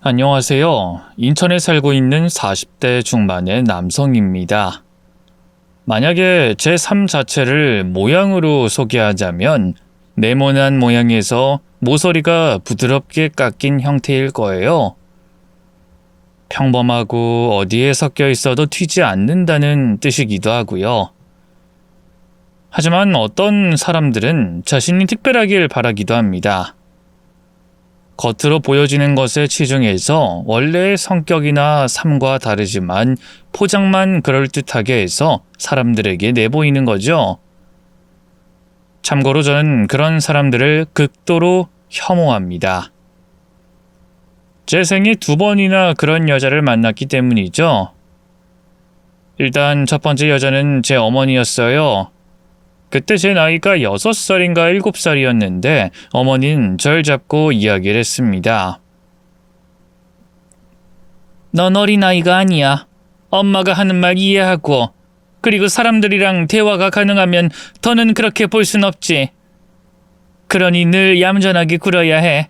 안녕하세요. 인천에 살고 있는 40대 중반의 남성입니다. 만약에 제 삶 자체를 모양으로 소개하자면 네모난 모양에서 모서리가 부드럽게 깎인 형태일 거예요. 평범하고 어디에 섞여 있어도 튀지 않는다는 뜻이기도 하고요. 하지만 어떤 사람들은 자신이 특별하길 바라기도 합니다. 겉으로 보여지는 것에 치중해서 원래의 성격이나 삶과 다르지만 포장만 그럴듯하게 해서 사람들에게 내보이는 거죠. 참고로 저는 그런 사람들을 극도로 혐오합니다. 제 생에 2번이나 그런 여자를 만났기 때문이죠. 일단 첫 번째 여자는 제 어머니였어요. 그때 제 나이가 6살인가 7살이었는데 어머니는 절 잡고 이야기를 했습니다. 넌 어린아이가 아니야. 엄마가 하는 말 이해하고 그리고 사람들이랑 대화가 가능하면 더는 그렇게 볼 순 없지. 그러니 늘 얌전하게 굴어야 해.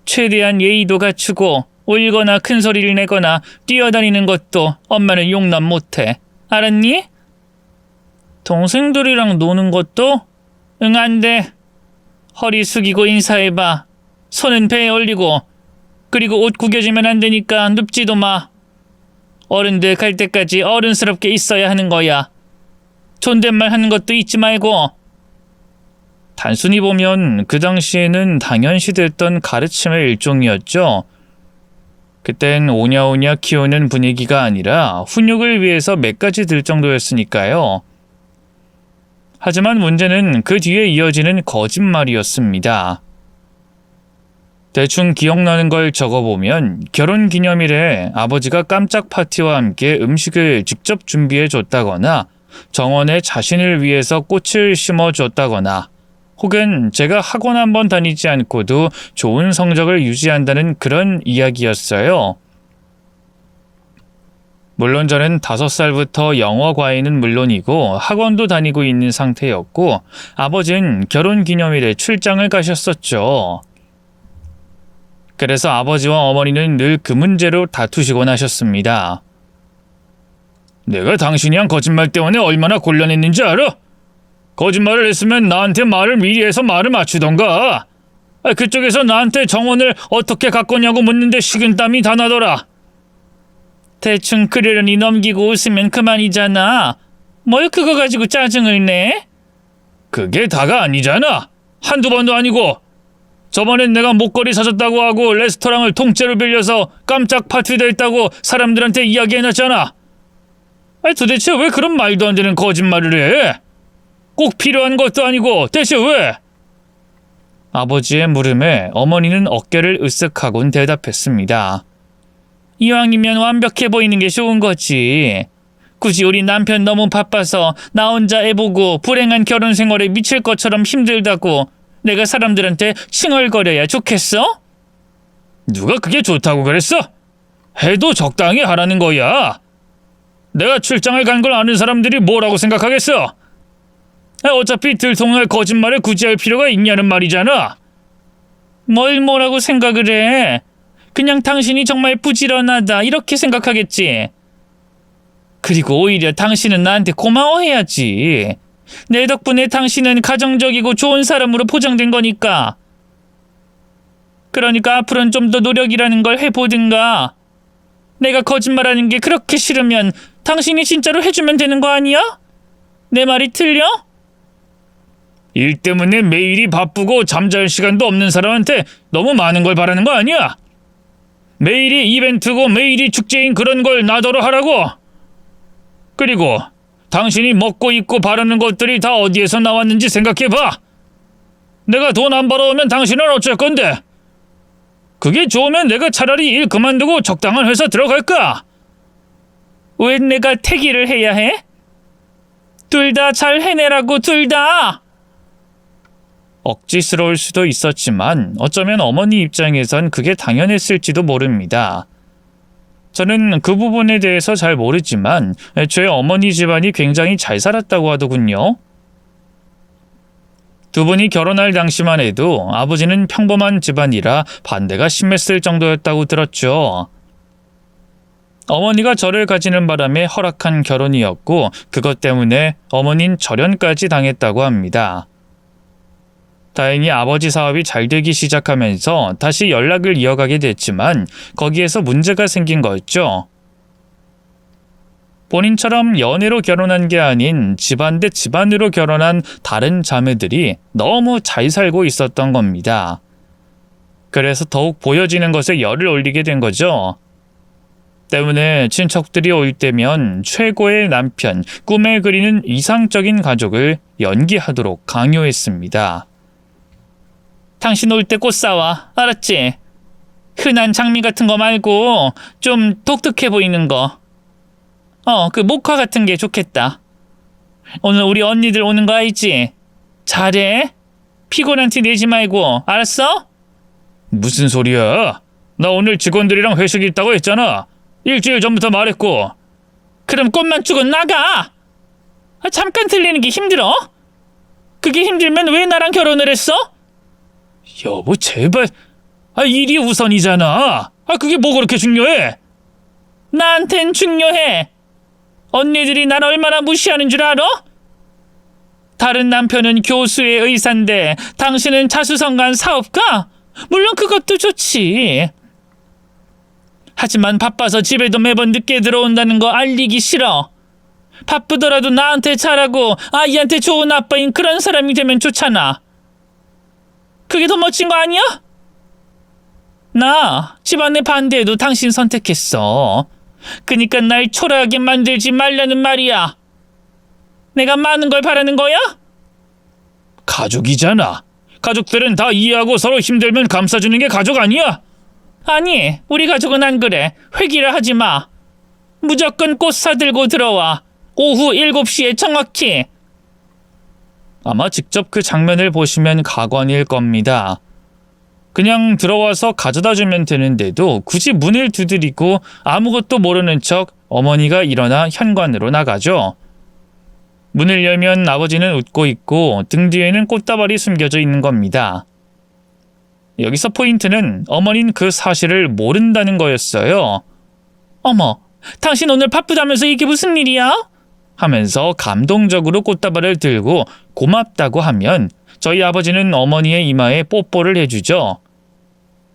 최대한 예의도 갖추고 울거나 큰 소리를 내거나 뛰어다니는 것도 엄마는 용납 못해. 알았니? 동생들이랑 노는 것도? 응, 안 돼. 허리 숙이고 인사해봐. 손은 배에 올리고. 그리고 옷 구겨지면 안 되니까 눕지도 마. 어른들 갈 때까지 어른스럽게 있어야 하는 거야. 존댓말 하는 것도 잊지 말고. 단순히 보면 그 당시에는 당연시됐던 가르침의 일종이었죠. 그땐 오냐오냐 키우는 분위기가 아니라 훈육을 위해서 몇 가지 들 정도였으니까요. 하지만 문제는 그 뒤에 이어지는 거짓말이었습니다. 대충 기억나는 걸 적어보면 결혼기념일에 아버지가 깜짝 파티와 함께 음식을 직접 준비해 줬다거나 정원에 자신을 위해서 꽃을 심어줬다거나 혹은 제가 학원 한번 다니지 않고도 좋은 성적을 유지한다는 그런 이야기였어요. 물론 저는 5살부터 영어 과외는 물론이고 학원도 다니고 있는 상태였고 아버지는 결혼기념일에 출장을 가셨었죠. 그래서 아버지와 어머니는 늘 그 문제로 다투시곤 하셨습니다. 내가 당신이 한 거짓말 때문에 얼마나 곤란했는지 알아? 거짓말을 했으면 나한테 말을 미리 해서 말을 맞추던가. 그쪽에서 나한테 정원을 어떻게 가꿨냐고 묻는데 식은땀이 다 나더라. 대충 그러려니 넘기고 웃으면 그만이잖아. 뭘 그거 가지고 짜증을 내? 그게 다가 아니잖아. 한두 번도 아니고. 저번엔 내가 목걸이 사줬다고 하고 레스토랑을 통째로 빌려서 깜짝 파티도 했다고 사람들한테 이야기해놨잖아. 도대체 왜 그런 말도 안 되는 거짓말을 해? 꼭 필요한 것도 아니고 대체 왜? 아버지의 물음에 어머니는 어깨를 으쓱하곤 대답했습니다. 이왕이면 완벽해 보이는 게 좋은 거지. 굳이 우리 남편 너무 바빠서 나 혼자 애 보고 불행한 결혼 생활에 미칠 것처럼 힘들다고 내가 사람들한테 칭얼거려야 좋겠어? 누가 그게 좋다고 그랬어? 해도 적당히 하라는 거야. 내가 출장을 간 걸 아는 사람들이 뭐라고 생각하겠어? 어차피 들통날 거짓말에 굳이 할 필요가 있냐는 말이잖아. 뭘 뭐라고 생각을 해? 그냥 당신이 정말 부지런하다 이렇게 생각하겠지. 그리고 오히려 당신은 나한테 고마워해야지. 내 덕분에 당신은 가정적이고 좋은 사람으로 포장된 거니까. 그러니까 앞으로는 좀 더 노력이라는 걸 해보든가. 내가 거짓말하는 게 그렇게 싫으면 당신이 진짜로 해주면 되는 거 아니야? 내 말이 틀려? 일 때문에 매일이 바쁘고 잠잘 시간도 없는 사람한테 너무 많은 걸 바라는 거 아니야? 매일이 이벤트고 매일이 축제인 그런 걸 나더러 하라고. 그리고 당신이 먹고 입고 바라는 것들이 다 어디에서 나왔는지 생각해봐. 내가 돈 안 벌어오면 당신은 어쩔 건데? 그게 좋으면 내가 차라리 일 그만두고 적당한 회사 들어갈까? 왜 내가 태기를 해야 해? 둘 다 잘 해내라고, 둘 다! 억지스러울 수도 있었지만 어쩌면 어머니 입장에선 그게 당연했을지도 모릅니다. 저는 그 부분에 대해서 잘 모르지만 제 어머니 집안이 굉장히 잘 살았다고 하더군요. 두 분이 결혼할 당시만 해도 아버지는 평범한 집안이라 반대가 심했을 정도였다고 들었죠. 어머니가 저를 가지는 바람에 허락한 결혼이었고 그것 때문에 어머니는 절연까지 당했다고 합니다. 다행히 아버지 사업이 잘 되기 시작하면서 다시 연락을 이어가게 됐지만 거기에서 문제가 생긴 거였죠. 본인처럼 연애로 결혼한 게 아닌 집안 대 집안으로 결혼한 다른 자매들이 너무 잘 살고 있었던 겁니다. 그래서 더욱 보여지는 것에 열을 올리게 된 거죠. 때문에 친척들이 올 때면 최고의 남편, 꿈에 그리는 이상적인 가족을 연기하도록 강요했습니다. 당신 올 때 꽃 사와, 알았지? 흔한 장미 같은 거 말고 좀 독특해 보이는 거. 그 목화 같은 게 좋겠다. 오늘 우리 언니들 오는 거 알지? 잘해. 피곤한 티 내지 말고, 알았어? 무슨 소리야? 나 오늘 직원들이랑 회식 있다고 했잖아. 일주일 전부터 말했고. 그럼 꽃만 주고 나가! 잠깐 들리는 게 힘들어? 그게 힘들면 왜 나랑 결혼을 했어? 여보, 제발. 일이 우선이잖아. 그게 뭐 그렇게 중요해? 나한텐 중요해. 언니들이 날 얼마나 무시하는 줄 알아? 다른 남편은 교수의 의사인데 당신은 자수성가한 사업가? 물론 그것도 좋지. 하지만 바빠서 집에도 매번 늦게 들어온다는 거 알리기 싫어. 바쁘더라도 나한테 잘하고 아이한테 좋은 아빠인 그런 사람이 되면 좋잖아. 그게 더 멋진 거 아니야? 나 집안의 반대에도 당신 선택했어. 그니까 날 초라하게 만들지 말라는 말이야. 내가 많은 걸 바라는 거야? 가족이잖아. 가족들은 다 이해하고 서로 힘들면 감싸주는 게 가족 아니야? 아니, 우리 가족은 안 그래. 회기를 하지 마. 무조건 꽃 사들고 들어와. 오후 7시에 정확히. 아마 직접 그 장면을 보시면 가관일 겁니다. 그냥 들어와서 가져다 주면 되는데도 굳이 문을 두드리고 아무것도 모르는 척 어머니가 일어나 현관으로 나가죠. 문을 열면 아버지는 웃고 있고 등 뒤에는 꽃다발이 숨겨져 있는 겁니다. 여기서 포인트는 어머니는 그 사실을 모른다는 거였어요. 어머, 당신 오늘 바쁘다면서 이게 무슨 일이야? 하면서 감동적으로 꽃다발을 들고 고맙다고 하면 저희 아버지는 어머니의 이마에 뽀뽀를 해주죠.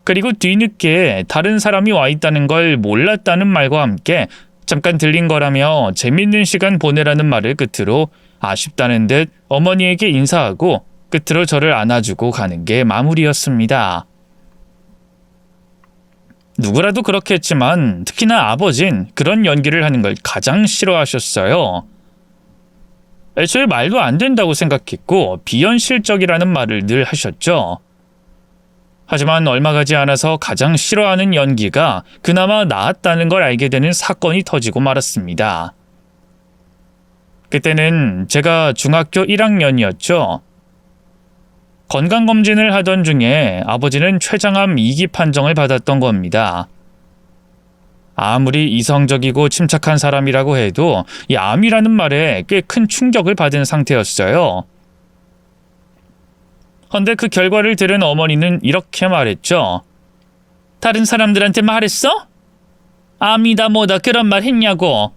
그리고 뒤늦게 다른 사람이 와 있다는 걸 몰랐다는 말과 함께 잠깐 들린 거라며 재밌는 시간 보내라는 말을 끝으로 아쉽다는 듯 어머니에게 인사하고 끝으로 저를 안아주고 가는 게 마무리였습니다. 누구라도 그렇겠지만 특히나 아버진 그런 연기를 하는 걸 가장 싫어하셨어요. 애초에 말도 안 된다고 생각했고 비현실적이라는 말을 늘 하셨죠. 하지만 얼마 가지 않아서 가장 싫어하는 연기가 그나마 나았다는 걸 알게 되는 사건이 터지고 말았습니다. 그때는 제가 중학교 1학년이었죠. 건강검진을 하던 중에 아버지는 췌장암 2기 판정을 받았던 겁니다. 아무리 이성적이고 침착한 사람이라고 해도 이 암이라는 말에 꽤 큰 충격을 받은 상태였어요. 헌데 그 결과를 들은 어머니는 이렇게 말했죠. 다른 사람들한테 말했어? 암이다 뭐다 그런 말 했냐고.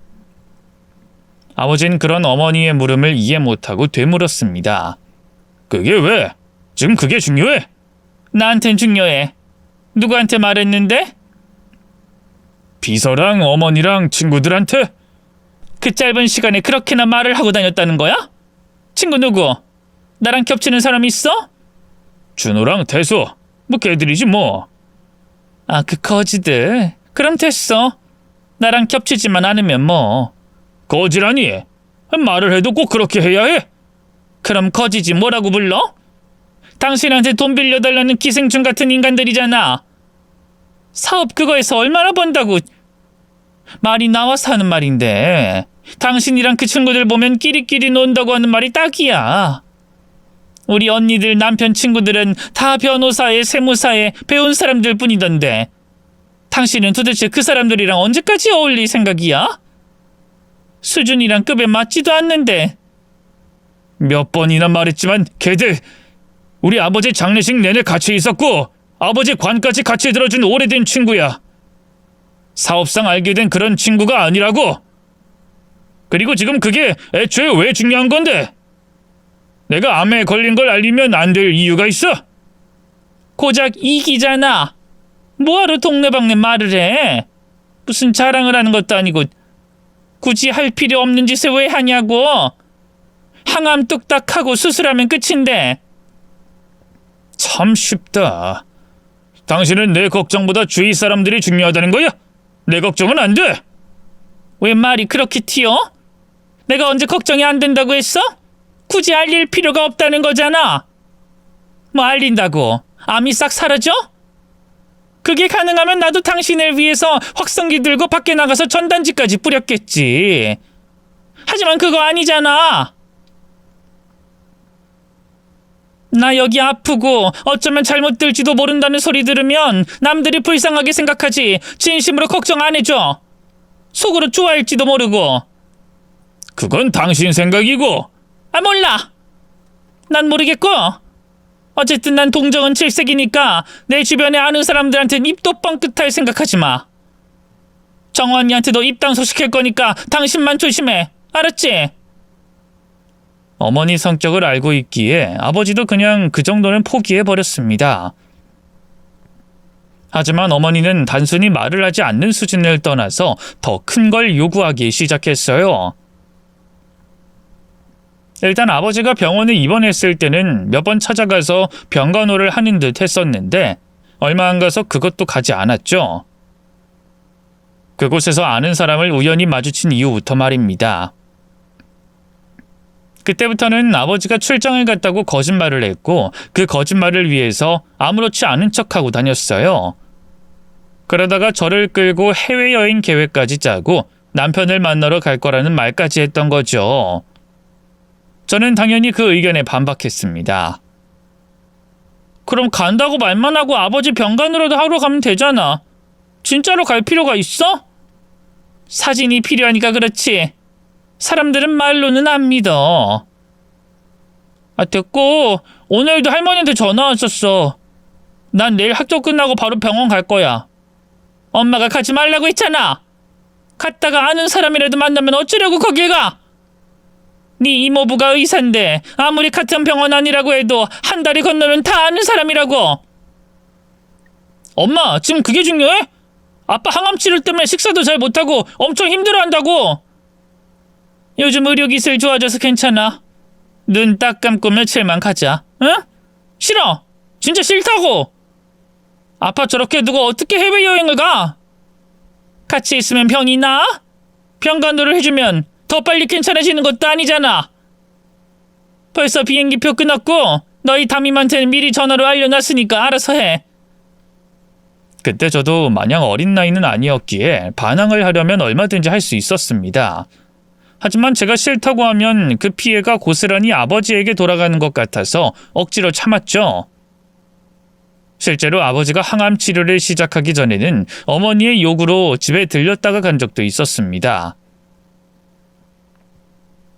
아버지는 그런 어머니의 물음을 이해 못하고 되물었습니다. 그게 왜? 지금 그게 중요해? 나한텐 중요해. 누구한테 말했는데? 비서랑 어머니랑 친구들한테? 그 짧은 시간에 그렇게나 말을 하고 다녔다는 거야? 친구 누구? 나랑 겹치는 사람 있어? 준호랑 태수. 뭐 걔들이지 뭐. 그 거지들. 그럼 됐어. 나랑 겹치지만 않으면 뭐. 거지라니? 말을 해도 꼭 그렇게 해야 해? 그럼 거지지 뭐라고 불러? 당신한테 돈 빌려달라는 기생충 같은 인간들이잖아. 사업 그거에서 얼마나 번다고. 말이 나와서 하는 말인데 당신이랑 그 친구들 보면 끼리끼리 논다고 하는 말이 딱이야. 우리 언니들 남편 친구들은 다 변호사에 세무사에 배운 사람들 뿐이던데 당신은 도대체 그 사람들이랑 언제까지 어울릴 생각이야? 수준이랑 급에 맞지도 않는데. 몇 번이나 말했지만 걔들 우리 아버지 장례식 내내 같이 있었고 아버지 관까지 같이 들어준 오래된 친구야. 사업상 알게 된 그런 친구가 아니라고. 그리고 지금 그게 애초에 왜 중요한 건데? 내가 암에 걸린 걸 알리면 안 될 이유가 있어? 고작 이기잖아. 뭐하러 동네방네 말을 해? 무슨 자랑을 하는 것도 아니고 굳이 할 필요 없는 짓을 왜 하냐고. 항암 뚝딱 하고 수술하면 끝인데. 참 쉽다. 당신은 내 걱정보다 주위 사람들이 중요하다는 거야? 내 걱정은 안 돼. 왜 말이 그렇게 튀어? 내가 언제 걱정이 안 된다고 했어? 굳이 알릴 필요가 없다는 거잖아. 뭐 알린다고 암이 싹 사라져? 그게 가능하면 나도 당신을 위해서 확성기 들고 밖에 나가서 전단지까지 뿌렸겠지. 하지만 그거 아니잖아. 나 여기 아프고 어쩌면 잘못 들지도 모른다는 소리 들으면 남들이 불쌍하게 생각하지 진심으로 걱정 안 해줘. 속으로 좋아할지도 모르고. 그건 당신 생각이고. 아 몰라. 난 모르겠고. 어쨌든 난 동정은 질색이니까 내 주변에 아는 사람들한테는 입도 뻥끗할 생각하지 마. 정원이한테도 입당소시킬 거니까 당신만 조심해. 알았지? 어머니 성격을 알고 있기에 아버지도 그냥 그 정도는 포기해버렸습니다. 하지만 어머니는 단순히 말을 하지 않는 수준을 떠나서 더 큰 걸 요구하기 시작했어요. 일단 아버지가 병원에 입원했을 때는 몇 번 찾아가서 병간호를 하는 듯 했었는데 얼마 안 가서 그것도 가지 않았죠. 그곳에서 아는 사람을 우연히 마주친 이후부터 말입니다. 그때부터는 아버지가 출장을 갔다고 거짓말을 했고 그 거짓말을 위해서 아무렇지 않은 척하고 다녔어요. 그러다가 저를 끌고 해외여행 계획까지 짜고 남편을 만나러 갈 거라는 말까지 했던 거죠. 저는 당연히 그 의견에 반박했습니다. 그럼 간다고 말만 하고 아버지 병간호라도 하러 가면 되잖아. 진짜로 갈 필요가 있어? 사진이 필요하니까 그렇지. 사람들은 말로는 안 믿어. 아 됐고 오늘도 할머니한테 전화 왔었어. 난 내일 학교 끝나고 바로 병원 갈 거야. 엄마가 가지 말라고 했잖아. 갔다가 아는 사람이라도 만나면 어쩌려고 거길 가. 네 이모부가 의사인데 아무리 같은 병원 아니라고 해도 한 다리 건너면 다 아는 사람이라고. 엄마 지금 그게 중요해? 아빠 항암 치료 때문에 식사도 잘 못하고 엄청 힘들어한다고. 요즘 의료기술 좋아져서 괜찮아. 눈 딱 감고 며칠만 가자. 응? 싫어. 진짜 싫다고. 아빠 저렇게 두고 어떻게 해외여행을 가? 같이 있으면 병이 나? 병간호를 해주면 더 빨리 괜찮아지는 것도 아니잖아. 벌써 비행기표 끊었고 너희 담임한테는 미리 전화로 알려놨으니까 알아서 해. 그때 저도 마냥 어린 나이는 아니었기에 반항을 하려면 얼마든지 할 수 있었습니다. 하지만 제가 싫다고 하면 그 피해가 고스란히 아버지에게 돌아가는 것 같아서 억지로 참았죠. 실제로 아버지가 항암 치료를 시작하기 전에는 어머니의 요구로 집에 들렸다가 간 적도 있었습니다.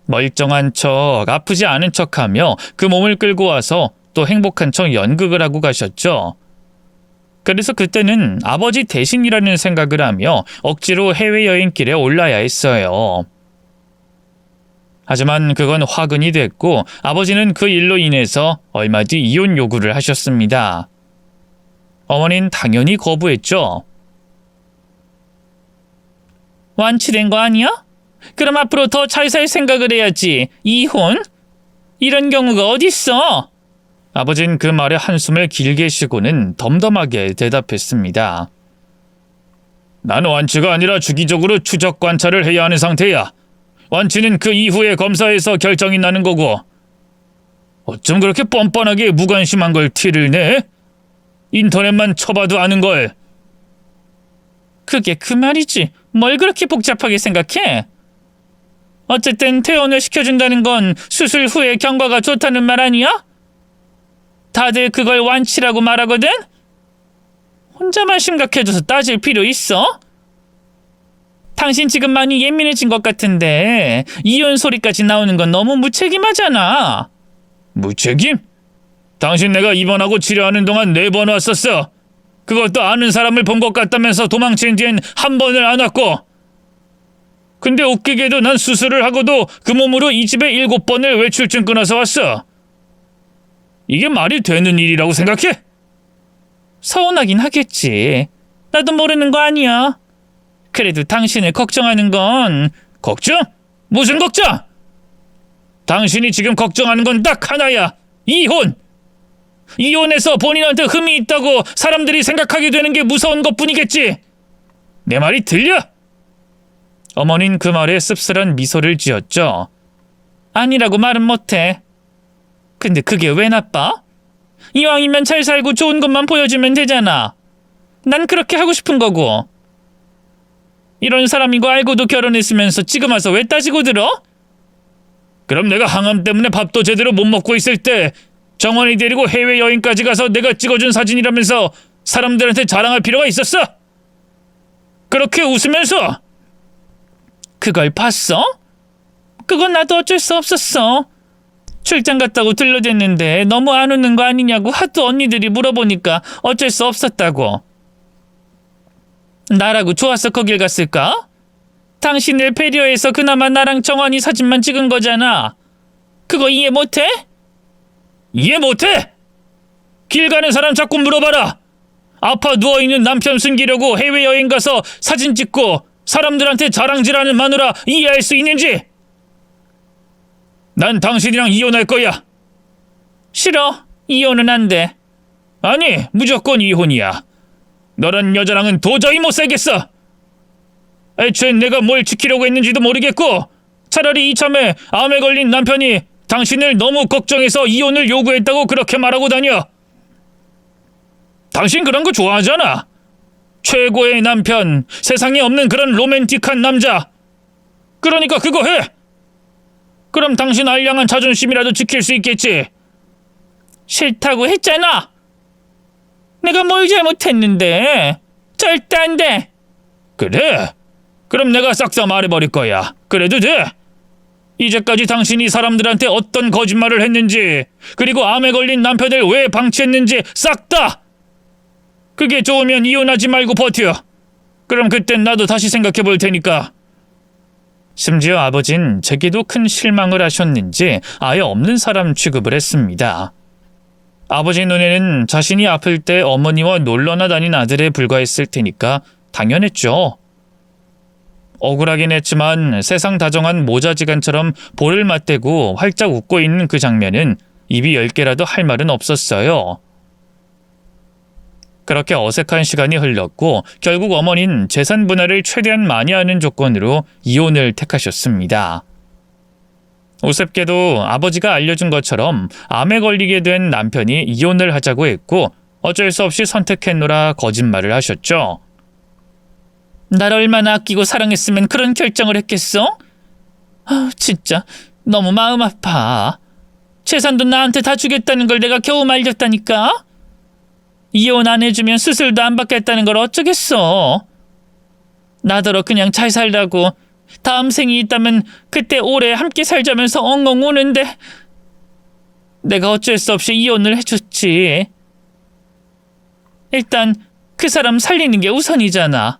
멀쩡한 척, 아프지 않은 척하며 그 몸을 끌고 와서 또 행복한 척 연극을 하고 가셨죠. 그래서 그때는 아버지 대신이라는 생각을 하며 억지로 해외여행길에 올라야 했어요. 하지만 그건 화근이 됐고 아버지는 그 일로 인해서 얼마 뒤 이혼 요구를 하셨습니다. 어머니는 당연히 거부했죠. 완치된 거 아니야? 그럼 앞으로 더 잘 살 생각을 해야지. 이혼? 이런 경우가 어딨어? 아버진 그 말에 한숨을 길게 쉬고는 덤덤하게 대답했습니다. 난 완치가 아니라 주기적으로 추적 관찰을 해야 하는 상태야. 완치는 그 이후에 검사에서 결정이 나는 거고. 어쩜 그렇게 뻔뻔하게 무관심한 걸 티를 내? 인터넷만 쳐봐도 아는 걸. 그게 그 말이지. 뭘 그렇게 복잡하게 생각해? 어쨌든 퇴원을 시켜준다는 건 수술 후에 경과가 좋다는 말 아니야? 다들 그걸 완치라고 말하거든? 혼자만 심각해져서 따질 필요 있어? 당신 지금 많이 예민해진 것 같은데 이혼 소리까지 나오는 건 너무 무책임하잖아. 무책임? 당신 내가 입원하고 치료하는 동안 4번 왔었어. 그것도 아는 사람을 본 것 같다면서 도망친 뒤엔 한 번을 안 왔고. 근데 웃기게도 난 수술을 하고도 그 몸으로 이 집에 7번을 외출증 끊어서 왔어. 이게 말이 되는 일이라고 생각해? 서운하긴 하겠지. 나도 모르는 거 아니야. 그래도 당신을 걱정하는 건 걱정? 무슨 걱정? 당신이 지금 걱정하는 건 딱 하나야. 이혼! 이혼해서 본인한테 흠이 있다고 사람들이 생각하게 되는 게 무서운 것뿐이겠지. 내 말이 들려? 어머니는 그 말에 씁쓸한 미소를 지었죠. 아니라고 말은 못해. 근데 그게 왜 나빠? 이왕이면 잘 살고 좋은 것만 보여주면 되잖아. 난 그렇게 하고 싶은 거고. 이런 사람인 거 알고도 결혼했으면서 지금 와서 왜 따지고 들어? 그럼 내가 항암 때문에 밥도 제대로 못 먹고 있을 때 정원이 데리고 해외여행까지 가서 내가 찍어준 사진이라면서 사람들한테 자랑할 필요가 있었어? 그렇게 웃으면서. 그걸 봤어? 그건 나도 어쩔 수 없었어. 출장 갔다고 들려댔는데 너무 안 웃는 거 아니냐고 하도 언니들이 물어보니까 어쩔 수 없었다고. 나라고 좋아서 거길 갔을까? 당신을 배려해서 그나마 나랑 정환이 사진만 찍은 거잖아. 그거 이해 못해? 이해 못해? 길 가는 사람 자꾸 물어봐라. 아파 누워있는 남편 숨기려고 해외여행 가서 사진 찍고 사람들한테 자랑질하는 마누라 이해할 수 있는지? 난 당신이랑 이혼할 거야. 싫어. 이혼은 안 돼. 아니, 무조건 이혼이야. 너란 여자랑은 도저히 못 살겠어. 애초에 내가 뭘 지키려고 했는지도 모르겠고 차라리 이참에 암에 걸린 남편이 당신을 너무 걱정해서 이혼을 요구했다고 그렇게 말하고 다녀. 당신 그런 거 좋아하잖아. 최고의 남편, 세상에 없는 그런 로맨틱한 남자. 그러니까 그거 해. 그럼 당신 알량한 자존심이라도 지킬 수 있겠지. 싫다고 했잖아. 내가 뭘 잘못했는데. 절대 안 돼. 그래? 그럼 내가 싹 다 말해버릴 거야. 그래도 돼? 이제까지 당신이 사람들한테 어떤 거짓말을 했는지, 그리고 암에 걸린 남편을 왜 방치했는지 싹 다! 그게 좋으면 이혼하지 말고 버텨. 그럼 그땐 나도 다시 생각해 볼 테니까. 심지어 아버진 제게도 큰 실망을 하셨는지 아예 없는 사람 취급을 했습니다. 아버지 눈에는 자신이 아플 때 어머니와 놀러나 다닌 아들에 불과했을 테니까 당연했죠. 억울하긴 했지만 세상 다정한 모자지간처럼 볼을 맞대고 활짝 웃고 있는 그 장면은 입이 10개라도 할 말은 없었어요. 그렇게 어색한 시간이 흘렀고 결국 어머니는 재산 분할을 최대한 많이 하는 조건으로 이혼을 택하셨습니다. 우습게도 아버지가 알려준 것처럼 암에 걸리게 된 남편이 이혼을 하자고 했고 어쩔 수 없이 선택했노라 거짓말을 하셨죠. 날 얼마나 아끼고 사랑했으면 그런 결정을 했겠어? 진짜 너무 마음 아파. 재산도 나한테 다 주겠다는 걸 내가 겨우 말렸다니까? 이혼 안 해주면 수술도 안 받겠다는 걸 어쩌겠어. 나더러 그냥 잘 살라고 다음 생이 있다면 그때 오래 함께 살자면서 엉엉 우는데 내가 어쩔 수 없이 이혼을 해줬지. 일단 그 사람 살리는 게 우선이잖아.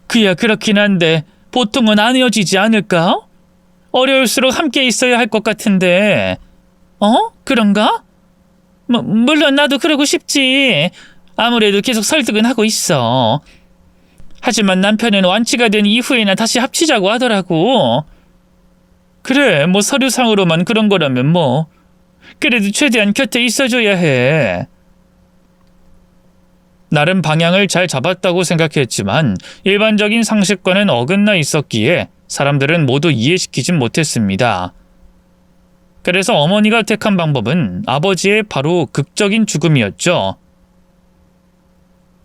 그야 그렇긴 한데 보통은 안 헤어지지 않을까? 어려울수록 함께 있어야 할 것 같은데. 그런가? 물론 나도 그러고 싶지. 아무래도 계속 설득은 하고 있어. 하지만 남편은 완치가 된 이후에나 다시 합치자고 하더라고. 그래, 뭐 서류상으로만 그런 거라면 뭐. 그래도 최대한 곁에 있어줘야 해. 나름 방향을 잘 잡았다고 생각했지만 일반적인 상식과는 어긋나 있었기에 사람들은 모두 이해시키진 못했습니다. 그래서 어머니가 택한 방법은 아버지의 바로 극적인 죽음이었죠.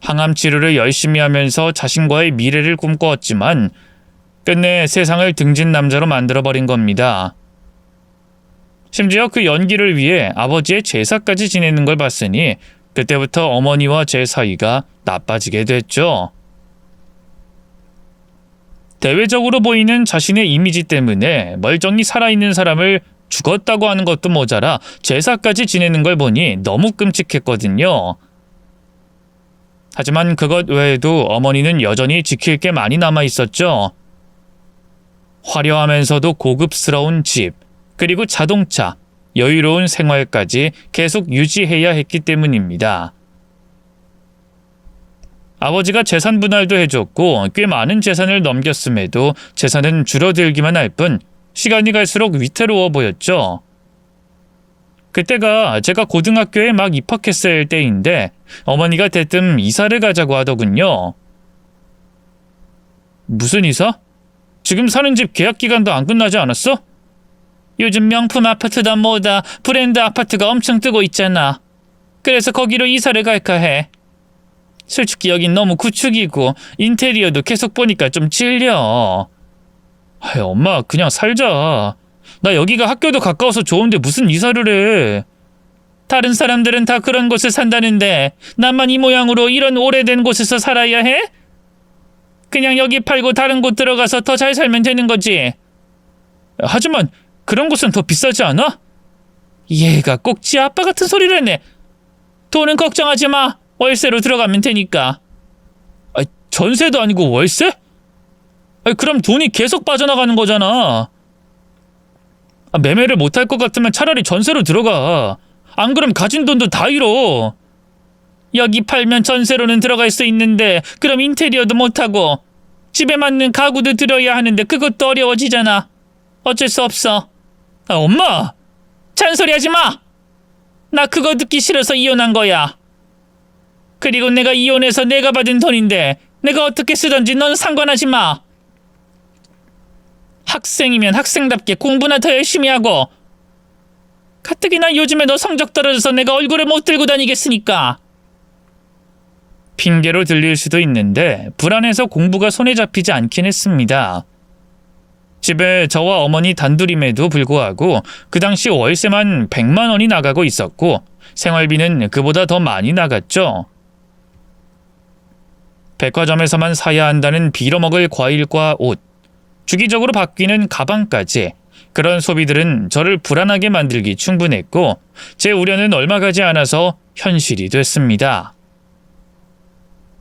항암 치료를 열심히 하면서 자신과의 미래를 꿈꿔왔지만 끝내 세상을 등진 남자로 만들어버린 겁니다. 심지어 그 연기를 위해 아버지의 제사까지 지내는 걸 봤으니 그때부터 어머니와 제 사이가 나빠지게 됐죠. 대외적으로 보이는 자신의 이미지 때문에 멀쩡히 살아있는 사람을 죽었다고 하는 것도 모자라 제사까지 지내는 걸 보니 너무 끔찍했거든요. 하지만 그것 외에도 어머니는 여전히 지킬 게 많이 남아 있었죠. 화려하면서도 고급스러운 집, 그리고 자동차, 여유로운 생활까지 계속 유지해야 했기 때문입니다. 아버지가 재산 분할도 해줬고 꽤 많은 재산을 넘겼음에도 재산은 줄어들기만 할 뿐 시간이 갈수록 위태로워 보였죠. 그때가 제가 고등학교에 막 입학했을 때인데 어머니가 대뜸 이사를 가자고 하더군요. 무슨 이사? 지금 사는 집 계약 기간도 안 끝나지 않았어? 요즘 명품 아파트다 뭐다 브랜드 아파트가 엄청 뜨고 있잖아. 그래서 거기로 이사를 갈까 해. 솔직히 여긴 너무 구축이고 인테리어도 계속 보니까 좀 질려. 아이, 엄마 그냥 살자. 나 여기가 학교도 가까워서 좋은데 무슨 이사를 해. 다른 사람들은 다 그런 곳에 산다는데 나만 이 모양으로 이런 오래된 곳에서 살아야 해? 그냥 여기 팔고 다른 곳 들어가서 더 잘 살면 되는 거지. 하지만 그런 곳은 더 비싸지 않아? 얘가 꼭 지 아빠 같은 소리를 했네. 돈은 걱정하지 마. 월세로 들어가면 되니까. 아이, 전세도 아니고 월세? 아이, 그럼 돈이 계속 빠져나가는 거잖아. 매매를 못할 것 같으면 차라리 전세로 들어가. 안 그럼 가진 돈도 다 잃어. 여기 팔면 전세로는 들어갈 수 있는데 그럼 인테리어도 못하고 집에 맞는 가구도 들여야 하는데 그것도 어려워지잖아. 어쩔 수 없어. 아, 엄마! 잔소리하지 마! 나 그거 듣기 싫어서 이혼한 거야. 그리고 내가 이혼해서 내가 받은 돈인데 내가 어떻게 쓰던지 넌 상관하지 마. 학생이면 학생답게 공부나 더 열심히 하고 가뜩이나 요즘에 너 성적 떨어져서 내가 얼굴을 못 들고 다니겠으니까. 핑계로 들릴 수도 있는데 불안해서 공부가 손에 잡히지 않긴 했습니다. 집에 저와 어머니 단둘임에도 불구하고 그 당시 월세만 100만 원이 나가고 있었고 생활비는 그보다 더 많이 나갔죠. 백화점에서만 사야 한다는 빌어먹을 과일과 옷, 주기적으로 바뀌는 가방까지 그런 소비들은 저를 불안하게 만들기 충분했고 제 우려는 얼마 가지 않아서 현실이 됐습니다.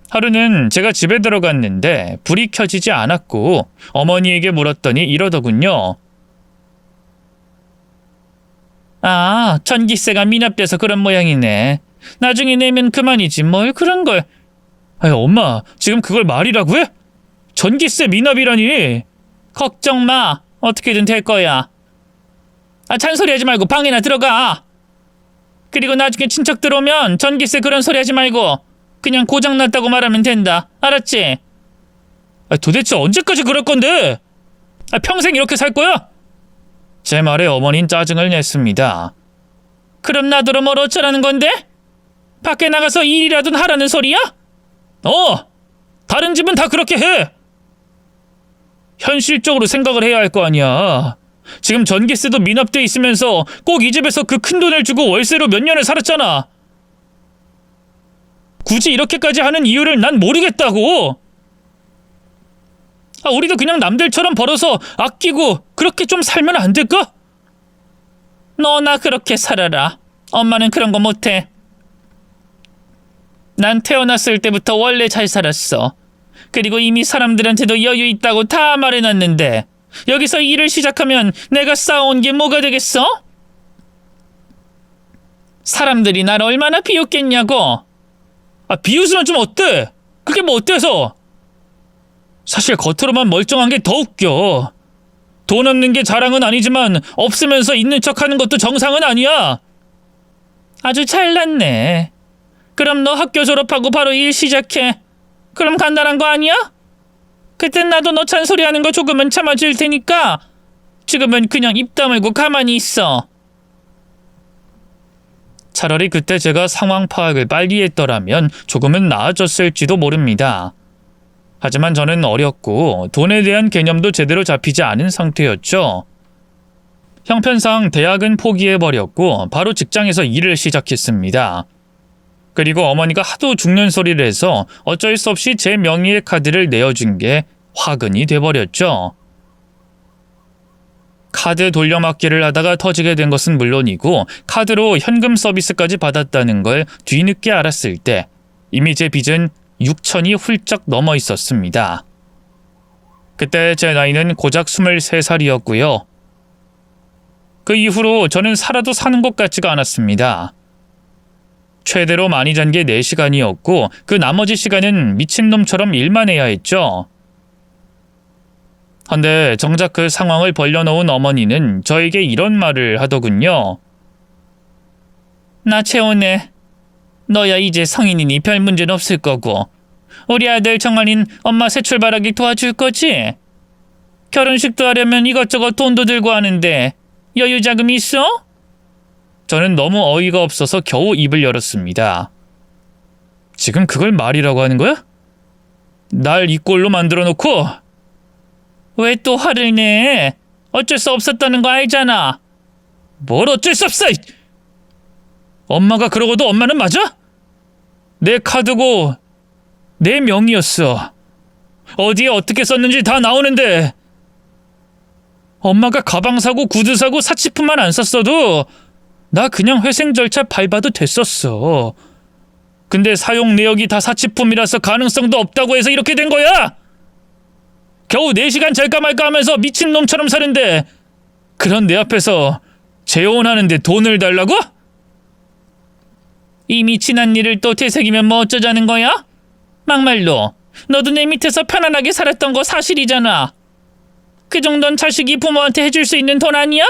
하루는 제가 집에 들어갔는데 불이 켜지지 않았고 어머니에게 물었더니 이러더군요. 아, 전기세가 미납돼서 그런 모양이네. 나중에 내면 그만이지 뭘 그런 걸. 아니, 엄마 지금 그걸 말이라고 해? 전기세 미납이라니. 걱정 마. 어떻게든 될 거야. 아, 잔소리하지 말고 방이나 들어가. 그리고 나중에 친척 들어오면 전기세 그런 소리 하지 말고 그냥 고장났다고 말하면 된다. 알았지? 아, 도대체 언제까지 그럴 건데? 아, 평생 이렇게 살 거야? 제 말에 어머니는 짜증을 냈습니다. 그럼 나더러 뭘 어쩌라는 건데? 밖에 나가서 일이라도 하라는 소리야? 다른 집은 다 그렇게 해. 현실적으로 생각을 해야 할 거 아니야. 지금 전기세도 미납돼 있으면서 꼭 이 집에서 그 큰 돈을 주고 월세로 몇 년을 살았잖아. 굳이 이렇게까지 하는 이유를 난 모르겠다고. 아, 우리도 그냥 남들처럼 벌어서 아끼고 그렇게 좀 살면 안 될까? 너나 그렇게 살아라. 엄마는 그런 거 못해. 난 태어났을 때부터 원래 잘 살았어. 그리고 이미 사람들한테도 여유 있다고 다 말해놨는데 여기서 일을 시작하면 내가 쌓아온 게 뭐가 되겠어? 사람들이 날 얼마나 비웃겠냐고. 아, 비웃으면 좀 어때? 그게 뭐 어때서? 사실 겉으로만 멀쩡한 게 더 웃겨. 돈 없는 게 자랑은 아니지만 없으면서 있는 척하는 것도 정상은 아니야. 아주 잘났네. 그럼 너 학교 졸업하고 바로 일 시작해. 그럼 간단한 거 아니야? 그땐 나도 너 잔소리하는 거 조금은 참아줄 테니까 지금은 그냥 입 다물고 가만히 있어. 차라리 그때 제가 상황 파악을 빨리 했더라면 조금은 나아졌을지도 모릅니다. 하지만 저는 어렸고 돈에 대한 개념도 제대로 잡히지 않은 상태였죠. 형편상 대학은 포기해버렸고 바로 직장에서 일을 시작했습니다. 그리고 어머니가 하도 죽는 소리를 해서 어쩔 수 없이 제 명의의 카드를 내어준 게 화근이 돼버렸죠. 카드 돌려막기를 하다가 터지게 된 것은 물론이고 카드로 현금 서비스까지 받았다는 걸 뒤늦게 알았을 때 이미 제 빚은 6천이 훌쩍 넘어 있었습니다. 그때 제 나이는 고작 23살이었고요. 그 이후로 저는 살아도 사는 것 같지가 않았습니다. 최대로 많이 잔 게 4시간이었고 그 나머지 시간은 미친놈처럼 일만 해야 했죠. 헌데 정작 그 상황을 벌려놓은 어머니는 저에게 이런 말을 하더군요. 나 채원해. 너야 이제 성인이니 별 문제는 없을 거고 우리 아들 정환인 엄마 새 출발하기 도와줄 거지? 결혼식도 하려면 이것저것 돈도 들고 하는데 여유 자금이 있어? 저는 너무 어이가 없어서 겨우 입을 열었습니다. 지금 그걸 말이라고 하는 거야? 날 이 꼴로 만들어 놓고 왜 또 화를 내? 어쩔 수 없었다는 거 알잖아. 뭘 어쩔 수 없어! 엄마가 그러고도 엄마는 맞아? 내 카드고 내 명의였어. 어디에 어떻게 썼는지 다 나오는데 엄마가 가방 사고 구두 사고 사치품만 안 샀어도 나 그냥 회생 절차 밟아도 됐었어. 근데 사용 내역이 다 사치품이라서 가능성도 없다고 해서 이렇게 된 거야. 겨우 4시간 잘까 말까 하면서 미친놈처럼 사는데 그런 내 앞에서 재혼하는데 돈을 달라고? 이미 지난 일을 또 되새기면 뭐 어쩌자는 거야? 막말로 너도 내 밑에서 편안하게 살았던 거 사실이잖아. 그 정도는 자식이 부모한테 해줄 수 있는 돈 아니야?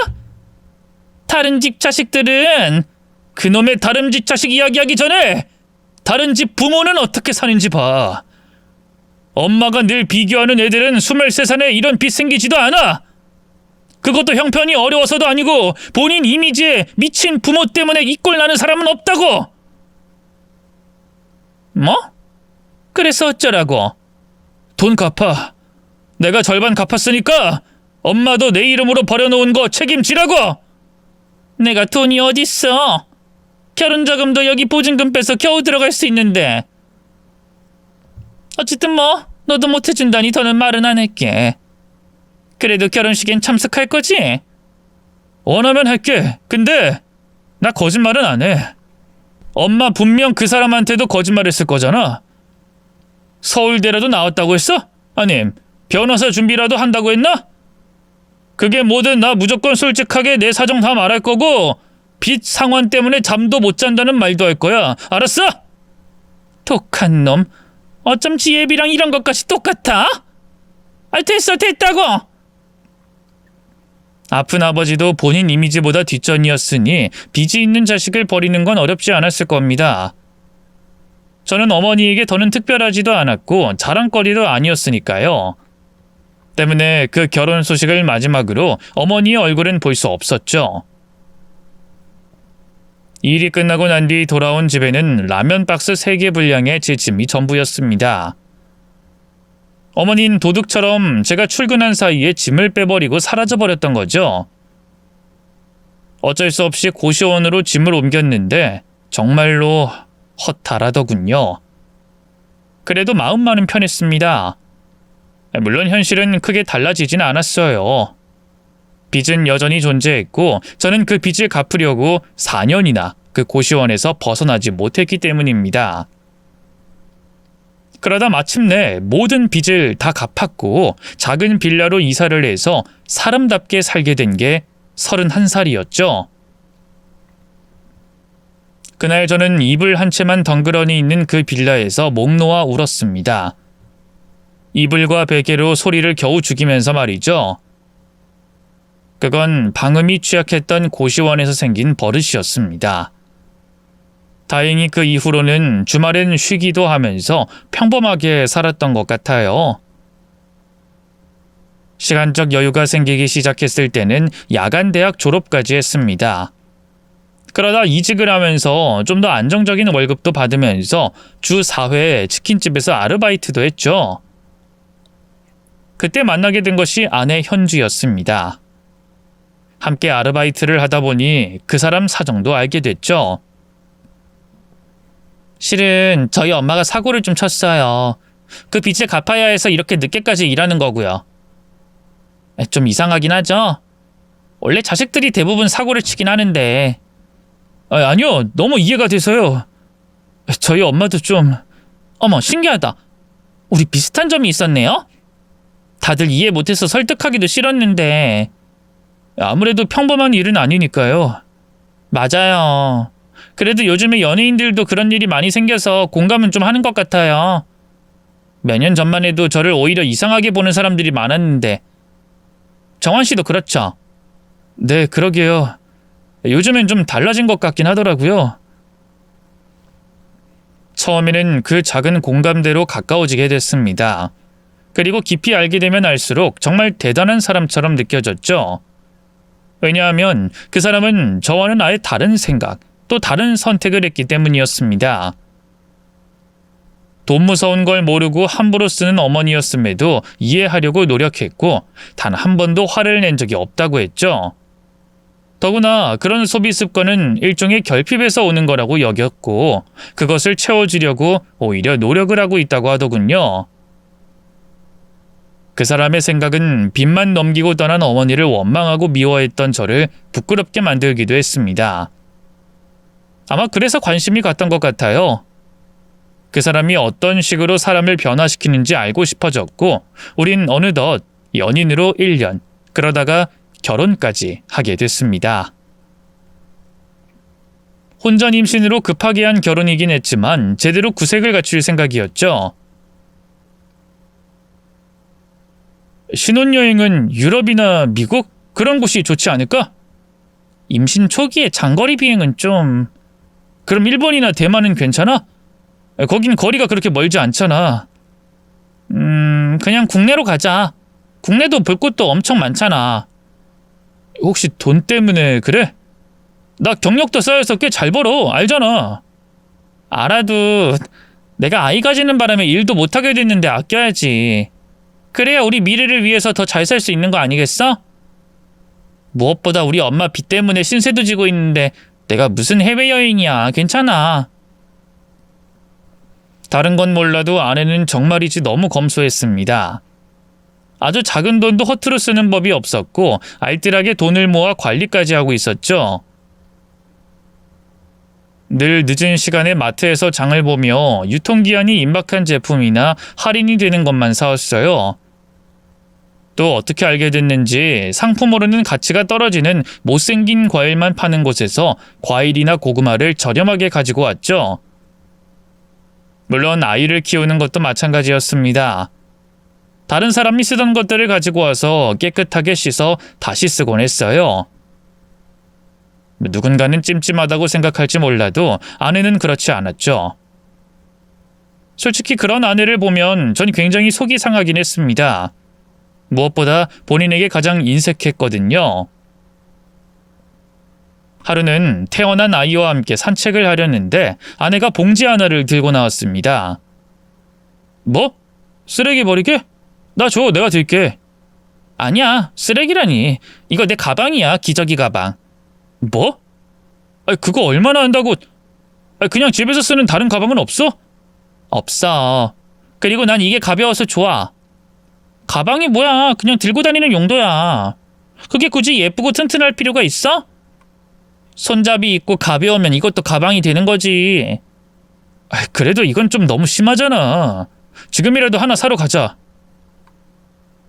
다른 집 자식들은 그놈의 다른 집 자식 이야기하기 전에 다른 집 부모는 어떻게 사는지 봐. 엄마가 늘 비교하는 애들은 23살에 이런 빚 생기지도 않아. 그것도 형편이 어려워서도 아니고 본인 이미지에 미친 부모 때문에 이 꼴 나는 사람은 없다고. 뭐? 그래서 어쩌라고? 돈 갚아. 내가 절반 갚았으니까 엄마도 내 이름으로 버려놓은 거 책임지라고. 내가 돈이 어딨어? 결혼자금도 여기 보증금 빼서 겨우 들어갈 수 있는데. 어쨌든 뭐 너도 못 해준다니 더는 말은 안 할게. 그래도 결혼식엔 참석할 거지? 원하면 할게. 근데 나 거짓말은 안 해. 엄마 분명 그 사람한테도 거짓말했을 거잖아. 서울대라도 나왔다고 했어? 아님 변호사 준비라도 한다고 했나? 그게 뭐든 나 무조건 솔직하게 내 사정 다 말할 거고 빚 상환 때문에 잠도 못 잔다는 말도 할 거야. 알았어? 독한 놈. 어쩜 지 애비랑 이런 것까지 똑같아? 됐어 됐다고. 아픈 아버지도 본인 이미지보다 뒷전이었으니 빚이 있는 자식을 버리는 건 어렵지 않았을 겁니다. 저는 어머니에게 더는 특별하지도 않았고 자랑거리도 아니었으니까요. 때문에 그 결혼 소식을 마지막으로 어머니의 얼굴은 볼 수 없었죠. 일이 끝나고 난 뒤 돌아온 집에는 라면 박스 3개 분량의 제 짐이 전부였습니다. 어머니는 도둑처럼 제가 출근한 사이에 짐을 빼버리고 사라져버렸던 거죠. 어쩔 수 없이 고시원으로 짐을 옮겼는데 정말로 허탈하더군요. 그래도 마음만은 편했습니다. 물론 현실은 크게 달라지진 않았어요. 빚은 여전히 존재했고 저는 그 빚을 갚으려고 4년이나 그 고시원에서 벗어나지 못했기 때문입니다. 그러다 마침내 모든 빚을 다 갚았고 작은 빌라로 이사를 해서 사람답게 살게 된 게 31살이었죠. 그날 저는 이불 한 채만 덩그러니 있는 그 빌라에서 목 놓아 울었습니다. 이불과 베개로 소리를 겨우 죽이면서 말이죠. 그건 방음이 취약했던 고시원에서 생긴 버릇이었습니다. 다행히 그 이후로는 주말엔 쉬기도 하면서 평범하게 살았던 것 같아요. 시간적 여유가 생기기 시작했을 때는 야간 대학 졸업까지 했습니다. 그러다 이직을 하면서 좀 더 안정적인 월급도 받으면서 주 4회 치킨집에서 아르바이트도 했죠. 그때 만나게 된 것이 아내 현주였습니다. 함께 아르바이트를 하다 보니 그 사람 사정도 알게 됐죠. 실은 저희 엄마가 사고를 좀 쳤어요. 그 빚을 갚아야 해서 이렇게 늦게까지 일하는 거고요. 좀 이상하긴 하죠? 원래 자식들이 대부분 사고를 치긴 하는데. 아니요, 너무 이해가 돼서요. 저희 엄마도 좀... 어머, 신기하다. 우리 비슷한 점이 있었네요? 다들 이해 못해서 설득하기도 싫었는데 아무래도 평범한 일은 아니니까요. 맞아요. 그래도 요즘에 연예인들도 그런 일이 많이 생겨서 공감은 좀 하는 것 같아요. 몇 년 전만 해도 저를 오히려 이상하게 보는 사람들이 많았는데. 정환 씨도 그렇죠? 네, 그러게요. 요즘엔 좀 달라진 것 같긴 하더라고요. 처음에는 그 작은 공감대로 가까워지게 됐습니다. 그리고 깊이 알게 되면 알수록 정말 대단한 사람처럼 느껴졌죠. 왜냐하면 그 사람은 저와는 아예 다른 생각, 또 다른 선택을 했기 때문이었습니다. 돈 무서운 걸 모르고 함부로 쓰는 어머니였음에도 이해하려고 노력했고 단 한 번도 화를 낸 적이 없다고 했죠. 더구나 그런 소비 습관은 일종의 결핍에서 오는 거라고 여겼고 그것을 채워주려고 오히려 노력을 하고 있다고 하더군요. 그 사람의 생각은 빚만 넘기고 떠난 어머니를 원망하고 미워했던 저를 부끄럽게 만들기도 했습니다. 아마 그래서 관심이 갔던 것 같아요. 그 사람이 어떤 식으로 사람을 변화시키는지 알고 싶어졌고 우린 어느덧 연인으로 1년, 그러다가 결혼까지 하게 됐습니다. 혼전 임신으로 급하게 한 결혼이긴 했지만 제대로 구색을 갖출 생각이었죠. 신혼여행은 유럽이나 미국? 그런 곳이 좋지 않을까? 임신 초기에 장거리 비행은 좀... 그럼 일본이나 대만은 괜찮아? 거긴 거리가 그렇게 멀지 않잖아. 그냥 국내로 가자. 국내도 볼 곳도 엄청 많잖아. 혹시 돈 때문에 그래? 나 경력도 쌓여서 꽤 잘 벌어. 알잖아. 알아도 내가 아이 가지는 바람에 일도 못하게 됐는데 아껴야지. 그래야 우리 미래를 위해서 더 잘 살 수 있는 거 아니겠어? 무엇보다 우리 엄마 빚 때문에 신세도 지고 있는데 내가 무슨 해외여행이야. 괜찮아. 다른 건 몰라도 아내는 정말이지 너무 검소했습니다. 아주 작은 돈도 허투루 쓰는 법이 없었고 알뜰하게 돈을 모아 관리까지 하고 있었죠. 늘 늦은 시간에 마트에서 장을 보며 유통기한이 임박한 제품이나 할인이 되는 것만 사왔어요. 또 어떻게 알게 됐는지 상품으로는 가치가 떨어지는 못생긴 과일만 파는 곳에서 과일이나 고구마를 저렴하게 가지고 왔죠. 물론 아이를 키우는 것도 마찬가지였습니다. 다른 사람이 쓰던 것들을 가지고 와서 깨끗하게 씻어 다시 쓰곤 했어요. 누군가는 찜찜하다고 생각할지 몰라도 아내는 그렇지 않았죠. 솔직히 그런 아내를 보면 전 굉장히 속이 상하긴 했습니다. 무엇보다 본인에게 가장 인색했거든요. 하루는 태어난 아이와 함께 산책을 하려는데 아내가 봉지 하나를 들고 나왔습니다. 뭐? 쓰레기 버리게? 나 줘, 내가 들게. 아니야, 쓰레기라니. 이거 내 가방이야, 기저귀 가방. 뭐? 그거 얼마나 한다고? 그냥 집에서 쓰는 다른 가방은 없어? 없어. 그리고 난 이게 가벼워서 좋아. 가방이 뭐야, 그냥 들고 다니는 용도야. 그게 굳이 예쁘고 튼튼할 필요가 있어? 손잡이 있고 가벼우면 이것도 가방이 되는 거지. 그래도 이건 좀 너무 심하잖아. 지금이라도 하나 사러 가자.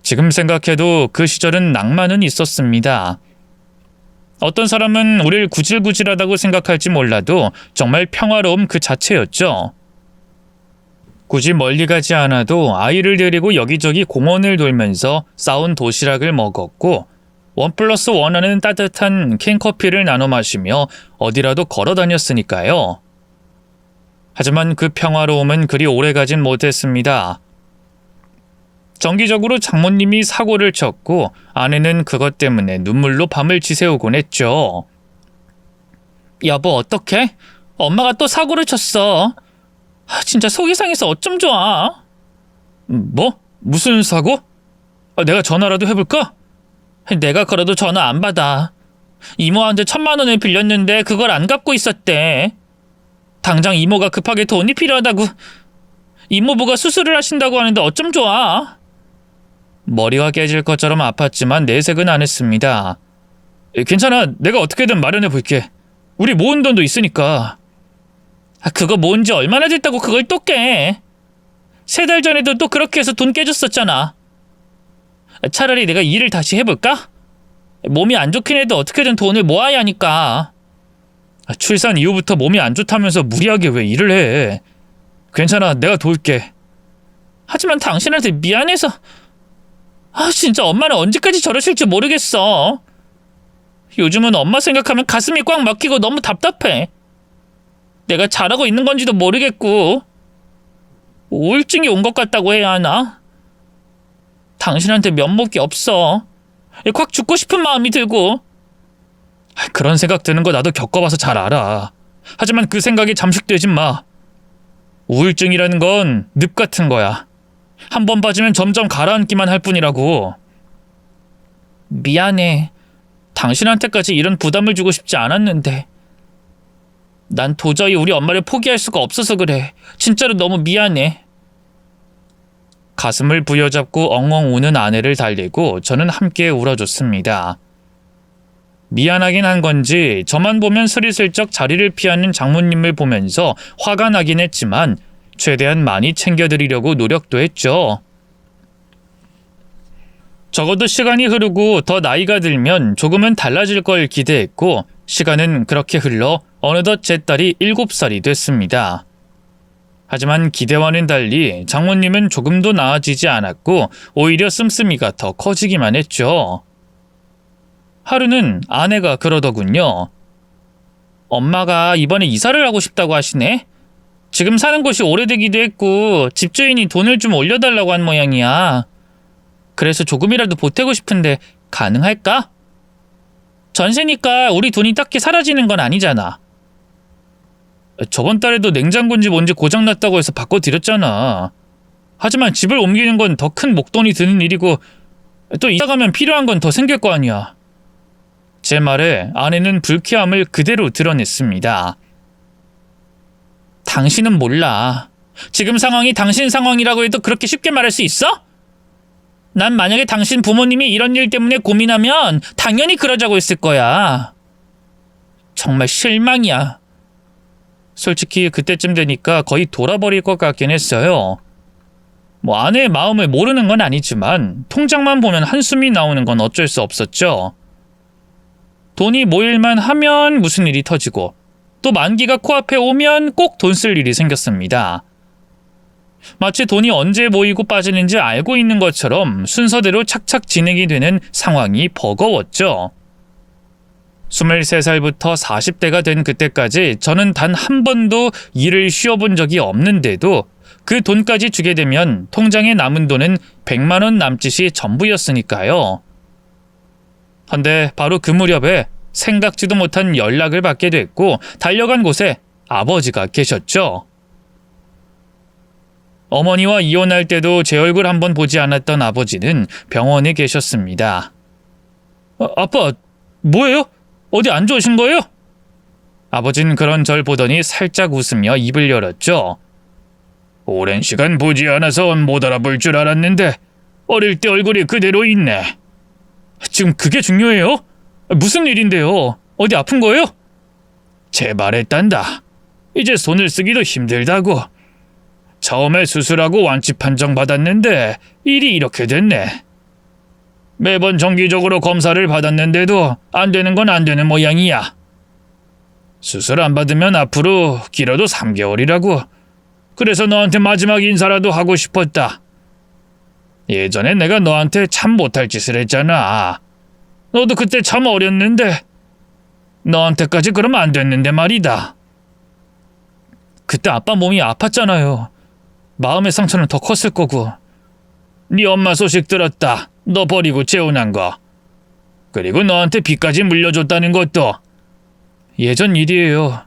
지금 생각해도 그 시절은 낭만은 있었습니다. 어떤 사람은 우리를 구질구질하다고 생각할지 몰라도 정말 평화로움 그 자체였죠. 굳이 멀리 가지 않아도 아이를 데리고 여기저기 공원을 돌면서 싸운 도시락을 먹었고 1+1 하는 따뜻한 캔커피를 나눠 마시며 어디라도 걸어 다녔으니까요. 하지만 그 평화로움은 그리 오래가진 못했습니다. 정기적으로 장모님이 사고를 쳤고 아내는 그것 때문에 눈물로 밤을 지새우곤 했죠. 여보, 어떡해? 엄마가 또 사고를 쳤어. 진짜 속이 상해서 어쩜 좋아. 뭐? 무슨 사고? 내가 전화라도 해볼까? 내가 걸어도 전화 안 받아. 이모한테 1,000만 원을 빌렸는데 그걸 안 갚고 있었대. 당장 이모가 급하게 돈이 필요하다고. 이모부가 수술을 하신다고 하는데 어쩜 좋아. 머리가 깨질 것처럼 아팠지만 내색은 안 했습니다. 괜찮아. 내가 어떻게든 마련해 볼게. 우리 모은 돈도 있으니까. 그거 모은 지 얼마나 됐다고 그걸 또 깨? 3달 전에도 또 그렇게 해서 돈 깨줬었잖아. 차라리 내가 일을 다시 해볼까? 몸이 안 좋긴 해도 어떻게든 돈을 모아야 하니까. 출산 이후부터 몸이 안 좋다면서 무리하게 왜 일을 해. 괜찮아. 내가 도울게. 하지만 당신한테 미안해서. 진짜 엄마는 언제까지 저러실지 모르겠어. 요즘은 엄마 생각하면 가슴이 꽉 막히고 너무 답답해. 내가 잘하고 있는 건지도 모르겠고 우울증이 온 것 같다고 해야 하나? 당신한테 면목이 없어. 콱 죽고 싶은 마음이 들고. 그런 생각 드는 거 나도 겪어봐서 잘 알아. 하지만 그 생각에 잠식되진 마. 우울증이라는 건 늪 같은 거야. 한 번 빠지면 점점 가라앉기만 할 뿐이라고. 미안해. 당신한테까지 이런 부담을 주고 싶지 않았는데. 난 도저히 우리 엄마를 포기할 수가 없어서 그래. 진짜로 너무 미안해. 가슴을 부여잡고 엉엉 우는 아내를 달래고 저는 함께 울어줬습니다. 미안하긴 한 건지 저만 보면 스리슬쩍 자리를 피하는 장모님을 보면서 화가 나긴 했지만 최대한 많이 챙겨드리려고 노력도 했죠. 적어도 시간이 흐르고 더 나이가 들면 조금은 달라질 걸 기대했고 시간은 그렇게 흘러 어느덧 제 딸이 7살이 됐습니다. 하지만 기대와는 달리 장모님은 조금도 나아지지 않았고 오히려 씀씀이가 더 커지기만 했죠. 하루는 아내가 그러더군요. 엄마가 이번에 이사를 하고 싶다고 하시네? 지금 사는 곳이 오래되기도 했고 집주인이 돈을 좀 올려달라고 한 모양이야. 그래서 조금이라도 보태고 싶은데 가능할까? 전세니까 우리 돈이 딱히 사라지는 건 아니잖아. 저번 달에도 냉장고인지 뭔지 고장났다고 해서 바꿔드렸잖아. 하지만 집을 옮기는 건 더 큰 목돈이 드는 일이고 또 이사 가면 필요한 건 더 생길 거 아니야. 제 말에 아내는 불쾌함을 그대로 드러냈습니다. 당신은 몰라. 지금 상황이 당신 상황이라고 해도 그렇게 쉽게 말할 수 있어? 난 만약에 당신 부모님이 이런 일 때문에 고민하면 당연히 그러자고 했을 거야. 정말 실망이야. 솔직히 그때쯤 되니까 거의 돌아버릴 것 같긴 했어요. 아내의 마음을 모르는 건 아니지만 통장만 보면 한숨이 나오는 건 어쩔 수 없었죠. 돈이 모일만 하면 무슨 일이 터지고 또 만기가 코앞에 오면 꼭 돈 쓸 일이 생겼습니다. 마치 돈이 언제 모이고 빠지는지 알고 있는 것처럼 순서대로 착착 진행이 되는 상황이 버거웠죠. 23살부터 40대가 된 그때까지 저는 단 한 번도 일을 쉬어본 적이 없는데도 그 돈까지 주게 되면 통장에 남은 돈은 100만 원 남짓이 전부였으니까요. 헌데 바로 그 무렵에 생각지도 못한 연락을 받게 됐고 달려간 곳에 아버지가 계셨죠. 어머니와 이혼할 때도 제 얼굴 한번 보지 않았던 아버지는 병원에 계셨습니다. 아빠, 뭐예요? 어디 안 좋으신 거예요? 아버지는 그런 절 보더니 살짝 웃으며 입을 열었죠. 오랜 시간 보지 않아서 못 알아볼 줄 알았는데 어릴 때 얼굴이 그대로 있네. 지금 그게 중요해요? 무슨 일인데요? 어디 아픈 거예요? 제 말에 딴다. 이제 손을 쓰기도 힘들다고. 처음에 수술하고 완치 판정 받았는데 일이 이렇게 됐네. 매번 정기적으로 검사를 받았는데도 안 되는 건 안 되는 모양이야. 수술 안 받으면 앞으로 길어도 3개월이라고. 그래서 너한테 마지막 인사라도 하고 싶었다. 예전에 내가 너한테 참 못할 짓을 했잖아. 너도 그때 참 어렸는데 너한테까지 그러면 안 됐는데 말이다. 그때 아빠 몸이 아팠잖아요. 마음의 상처는 더 컸을 거고. 네 엄마 소식 들었다. 너 버리고 재혼한 거. 그리고 너한테 빚까지 물려줬다는 것도. 예전 일이에요.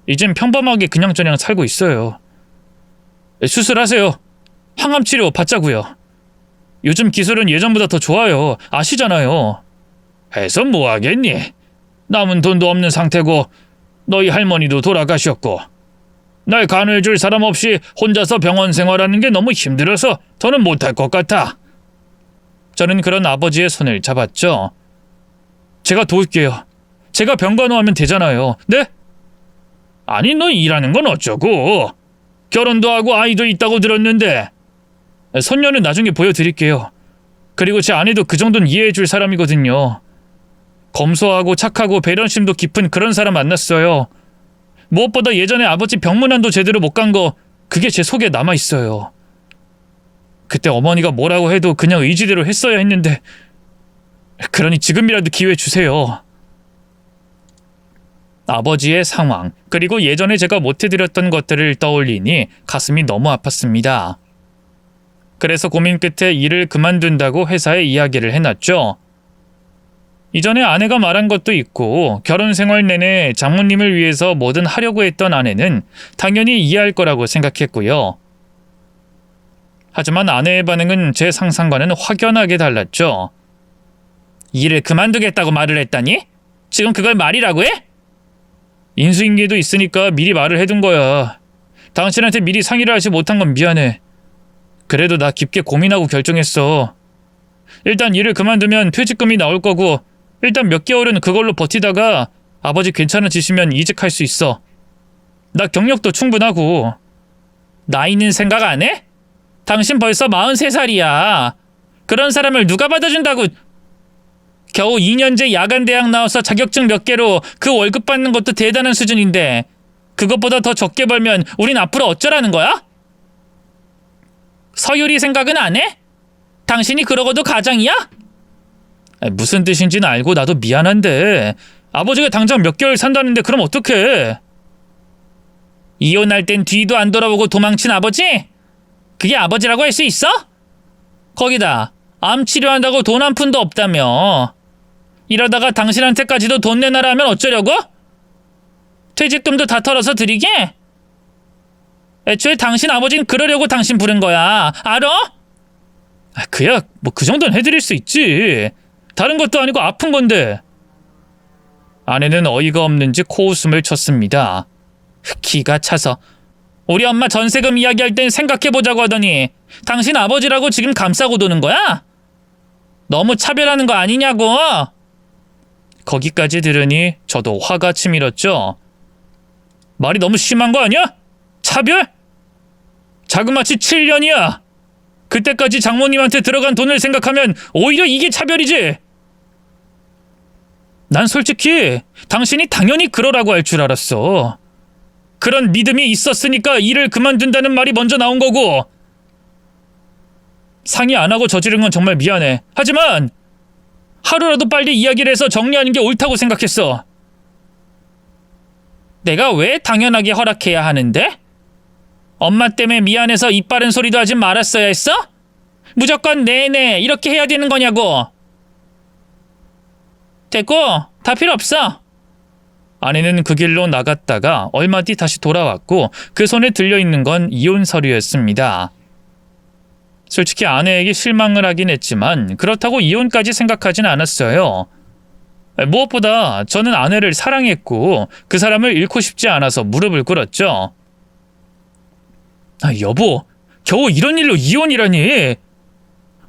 이젠 평범하게 그냥저냥 살고 있어요. 수술하세요. 항암 치료 받자고요. 요즘 기술은 예전보다 더 좋아요. 아시잖아요. 해서 뭐 하겠니? 남은 돈도 없는 상태고 너희 할머니도 돌아가셨고 날 간호해줄 사람 없이 혼자서 병원 생활하는 게 너무 힘들어서 더는 못할 것 같아. 저는 그런 아버지의 손을 잡았죠. 제가 도울게요. 제가 병간호하면 되잖아요. 네? 아니, 너 일하는 건 어쩌고? 결혼도 하고 아이도 있다고 들었는데. 손녀는 나중에 보여드릴게요. 그리고 제 아내도 그 정도는 이해해줄 사람이거든요. 검소하고 착하고 배려심도 깊은 그런 사람 만났어요. 무엇보다 예전에 아버지 병문안도 제대로 못 간 거 그게 제 속에 남아있어요. 그때 어머니가 뭐라고 해도 그냥 의지대로 했어야 했는데 그러니 지금이라도 기회 주세요. 아버지의 상황, 그리고 예전에 제가 못해드렸던 것들을 떠올리니 가슴이 너무 아팠습니다. 그래서 고민 끝에 일을 그만둔다고 회사에 이야기를 해놨죠. 이전에 아내가 말한 것도 있고 결혼 생활 내내 장모님을 위해서 뭐든 하려고 했던 아내는 당연히 이해할 거라고 생각했고요. 하지만 아내의 반응은 제 상상과는 확연하게 달랐죠. 일을 그만두겠다고 말을 했다니? 지금 그걸 말이라고 해? 인수인계도 있으니까 미리 말을 해둔 거야. 당신한테 미리 상의를 하지 못한 건 미안해. 그래도 나 깊게 고민하고 결정했어. 일단 일을 그만두면 퇴직금이 나올 거고 일단 몇 개월은 그걸로 버티다가 아버지 괜찮아지시면 이직할 수 있어. 나 경력도 충분하고. 나이는 생각 안 해? 당신 벌써 43살이야. 그런 사람을 누가 받아준다고. 겨우 2년제 야간대학 나와서 자격증 몇 개로 그 월급 받는 것도 대단한 수준인데 그것보다 더 적게 벌면 우린 앞으로 어쩌라는 거야? 서유리 생각은 안 해? 당신이 그러고도 가장이야? 무슨 뜻인지는 알고 나도 미안한데 아버지가 당장 몇 개월 산다는데 그럼 어떡해? 이혼할 땐 뒤도 안 돌아보고 도망친 아버지? 그게 아버지라고 할 수 있어? 거기다 암 치료한다고 돈 한 푼도 없다며. 이러다가 당신한테까지도 돈 내놔라 하면 어쩌려고? 퇴직금도 다 털어서 드리게? 애초에 당신 아버진 그러려고 당신 부른 거야. 알아? 그야 뭐 그 정도는 해드릴 수 있지. 다른 것도 아니고 아픈 건데. 아내는 어이가 없는지 코웃음을 쳤습니다. 기가 차서. 우리 엄마 전세금 이야기할 땐 생각해보자고 하더니 당신 아버지라고 지금 감싸고 도는 거야? 너무 차별하는 거 아니냐고. 거기까지 들으니 저도 화가 치밀었죠. 말이 너무 심한 거 아니야? 차별? 자그마치 7년이야. 그때까지 장모님한테 들어간 돈을 생각하면 오히려 이게 차별이지. 난 솔직히 당신이 당연히 그러라고 할 줄 알았어. 그런 믿음이 있었으니까 일을 그만둔다는 말이 먼저 나온 거고. 상의 안 하고 저지른 건 정말 미안해. 하지만 하루라도 빨리 이야기를 해서 정리하는 게 옳다고 생각했어. 내가 왜 당연하게 허락해야 하는데? 엄마 때문에 미안해서 입 바른 소리도 하지 말았어야 했어? 무조건 네네 이렇게 해야 되는 거냐고. 됐고 다 필요 없어. 아내는 그 길로 나갔다가 얼마 뒤 다시 돌아왔고 그 손에 들려있는 건 이혼 서류였습니다. 솔직히 아내에게 실망을 하긴 했지만 그렇다고 이혼까지 생각하진 않았어요. 무엇보다 저는 아내를 사랑했고 그 사람을 잃고 싶지 않아서 무릎을 꿇었죠. 여보, 겨우 이런 일로 이혼이라니.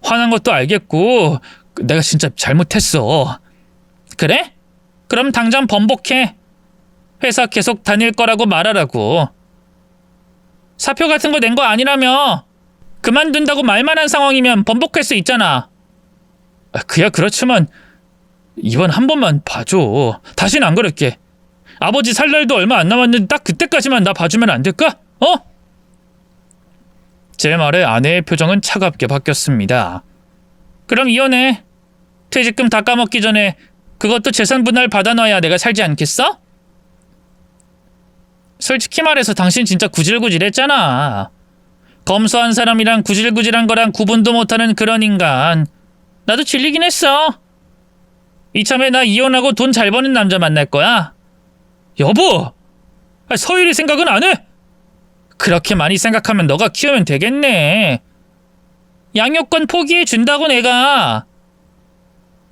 화난 것도 알겠고 내가 진짜 잘못했어. 그래? 그럼 당장 번복해. 회사 계속 다닐 거라고 말하라고. 사표 같은 거 낸 거 아니라며. 그만둔다고 말만 한 상황이면 번복할 수 있잖아. 그야 그렇지만 이번 한 번만 봐줘. 다신 안 그럴게. 아버지 살 날도 얼마 안 남았는데 딱 그때까지만 나 봐주면 안 될까? 어? 제 말에 아내의 표정은 차갑게 바뀌었습니다. 그럼 이혼해. 퇴직금 다 까먹기 전에 그것도 재산 분할 받아놔야 내가 살지 않겠어? 솔직히 말해서 당신 진짜 구질구질했잖아. 검소한 사람이랑 구질구질한 거랑 구분도 못하는 그런 인간. 나도 질리긴 했어. 이참에 나 이혼하고 돈 잘 버는 남자 만날 거야. 여보! 서율이 생각은 안 해? 그렇게 많이 생각하면 너가 키우면 되겠네. 양육권 포기해 준다고 내가.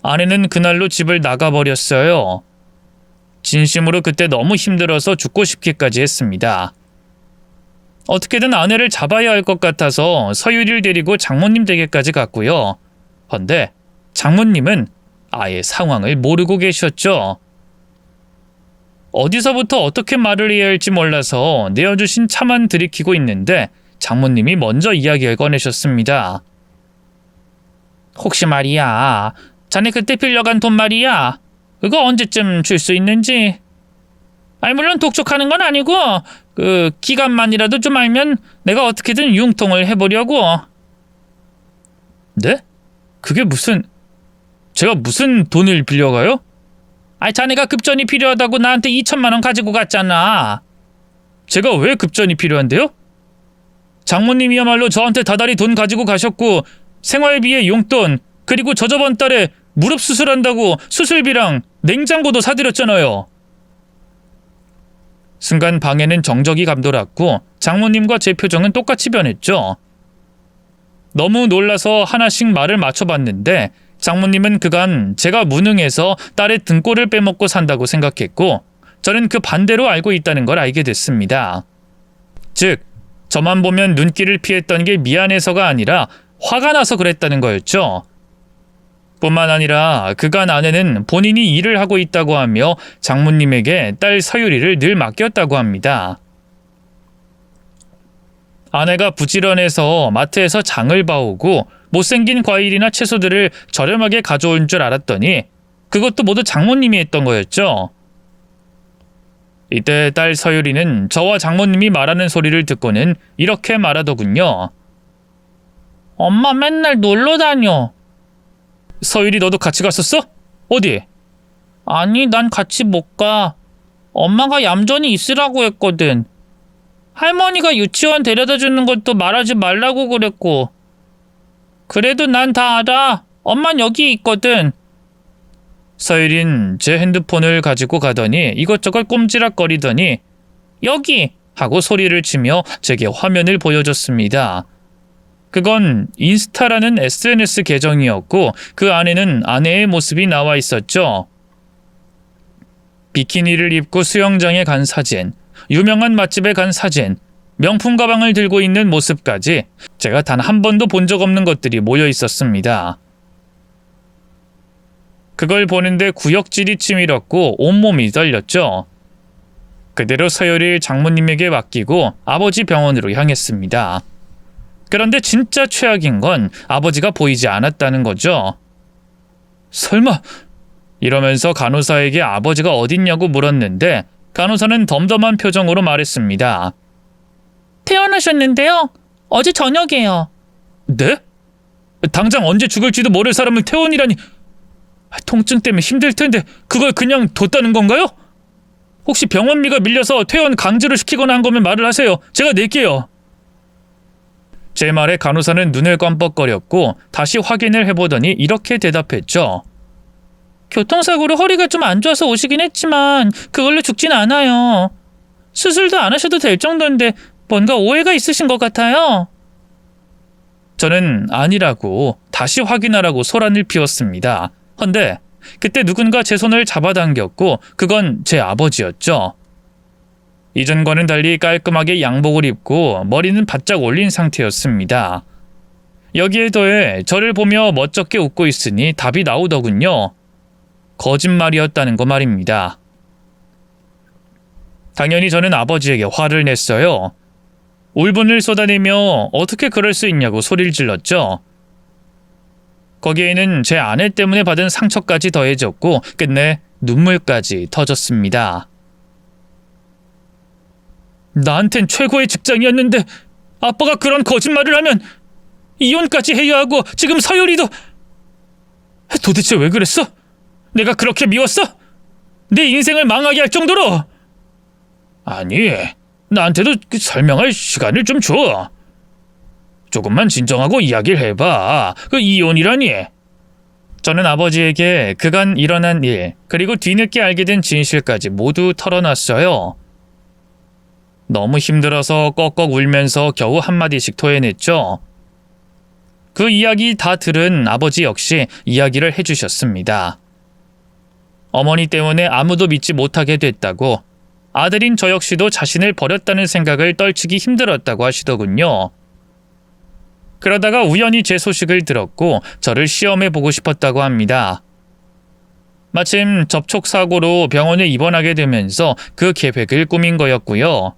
아내는 그날로 집을 나가버렸어요. 진심으로 그때 너무 힘들어서 죽고 싶기까지 했습니다. 어떻게든 아내를 잡아야 할 것 같아서 서유리를 데리고 장모님 댁에까지 갔고요. 헌데 장모님은 아예 상황을 모르고 계셨죠. 어디서부터 어떻게 말을 해야 할지 몰라서 내어주신 차만 들이키고 있는데 장모님이 먼저 이야기를 꺼내셨습니다. 혹시 말이야, 자네 그때 빌려간 돈 말이야, 그거 언제쯤 줄 수 있는지. 아니 물론 독촉하는 건 아니고 그 기간만이라도 좀 알면 내가 어떻게든 융통을 해보려고. 네? 그게 제가 무슨 돈을 빌려가요? 아니 자네가 급전이 필요하다고 나한테 2천만 원 가지고 갔잖아. 제가 왜 급전이 필요한데요? 장모님이야말로 저한테 다달이 돈 가지고 가셨고 생활비에 용돈, 그리고 저저번 달에 무릎 수술한다고 수술비랑 냉장고도 사드렸잖아요. 순간 방에는 정적이 감돌았고 장모님과 제 표정은 똑같이 변했죠. 너무 놀라서 하나씩 말을 맞춰봤는데 장모님은 그간 제가 무능해서 딸의 등골을 빼먹고 산다고 생각했고 저는 그 반대로 알고 있다는 걸 알게 됐습니다. 즉, 저만 보면 눈길을 피했던 게 미안해서가 아니라 화가 나서 그랬다는 거였죠. 뿐만 아니라 그간 아내는 본인이 일을 하고 있다고 하며 장모님에게 딸 서유리를 늘 맡겼다고 합니다. 아내가 부지런해서 마트에서 장을 봐오고 못생긴 과일이나 채소들을 저렴하게 가져온 줄 알았더니 그것도 모두 장모님이 했던 거였죠. 이때 딸 서유리는 저와 장모님이 말하는 소리를 듣고는 이렇게 말하더군요. 엄마 맨날 놀러 다녀. 서유리 너도 같이 갔었어? 어디? 아니 난 같이 못 가. 엄마가 얌전히 있으라고 했거든. 할머니가 유치원 데려다 주는 것도 말하지 말라고 그랬고. 그래도 난 다 알아. 엄만 여기 있거든. 서유린 제 핸드폰을 가지고 가더니 이것저것 꼼지락거리더니 여기! 하고 소리를 치며 제게 화면을 보여줬습니다. 그건 인스타라는 SNS 계정이었고 그 안에는 아내의 모습이 나와 있었죠. 비키니를 입고 수영장에 간 사진, 유명한 맛집에 간 사진, 명품 가방을 들고 있는 모습까지 제가 단 한 번도 본 적 없는 것들이 모여 있었습니다. 그걸 보는데 구역질이 치밀었고 온몸이 떨렸죠. 그대로 서열을 장모님에게 맡기고 아버지 병원으로 향했습니다. 그런데 진짜 최악인 건 아버지가 보이지 않았다는 거죠. 설마 이러면서 간호사에게 아버지가 어딨냐고 물었는데 간호사는 덤덤한 표정으로 말했습니다. 퇴원하셨는데요. 어제 저녁에요. 네? 당장 언제 죽을지도 모를 사람을 퇴원이라니. 통증 때문에 힘들 텐데 그걸 그냥 뒀다는 건가요? 혹시 병원비가 밀려서 퇴원 강제로 시키거나 한 거면 말을 하세요. 제가 낼게요. 제 말에 간호사는 눈을 깜빡거렸고 다시 확인을 해보더니 이렇게 대답했죠. 교통사고로 허리가 좀 안 좋아서 오시긴 했지만 그걸로 죽진 않아요. 수술도 안 하셔도 될 정도인데 뭔가 오해가 있으신 것 같아요. 저는 아니라고 다시 확인하라고 소란을 피웠습니다. 헌데 그때 누군가 제 손을 잡아당겼고 그건 제 아버지였죠. 이전과는 달리 깔끔하게 양복을 입고 머리는 바짝 올린 상태였습니다. 여기에 더해 저를 보며 멋쩍게 웃고 있으니 답이 나오더군요. 거짓말이었다는 거 말입니다. 당연히 저는 아버지에게 화를 냈어요. 울분을 쏟아내며 어떻게 그럴 수 있냐고 소리를 질렀죠. 거기에는 제 아내 때문에 받은 상처까지 더해졌고 끝내 눈물까지 터졌습니다. 나한텐 최고의 직장이었는데 아빠가 그런 거짓말을 하면 이혼까지 해야 하고 지금 서율이도... 도대체 왜 그랬어? 내가 그렇게 미웠어? 내 인생을 망하게 할 정도로? 아니, 나한테도 설명할 시간을 좀 줘. 조금만 진정하고 이야기를 해봐. 그 이혼이라니. 저는 아버지에게 그간 일어난 일, 그리고 뒤늦게 알게 된 진실까지 모두 털어놨어요. 너무 힘들어서 꺽꺽 울면서 겨우 한마디씩 토해냈죠. 그 이야기 다 들은 아버지 역시 이야기를 해주셨습니다. 어머니 때문에 아무도 믿지 못하게 됐다고, 아들인 저 역시도 자신을 버렸다는 생각을 떨치기 힘들었다고 하시더군요. 그러다가 우연히 제 소식을 들었고 저를 시험해 보고 싶었다고 합니다. 마침 접촉사고로 병원에 입원하게 되면서 그 계획을 꾸민 거였고요.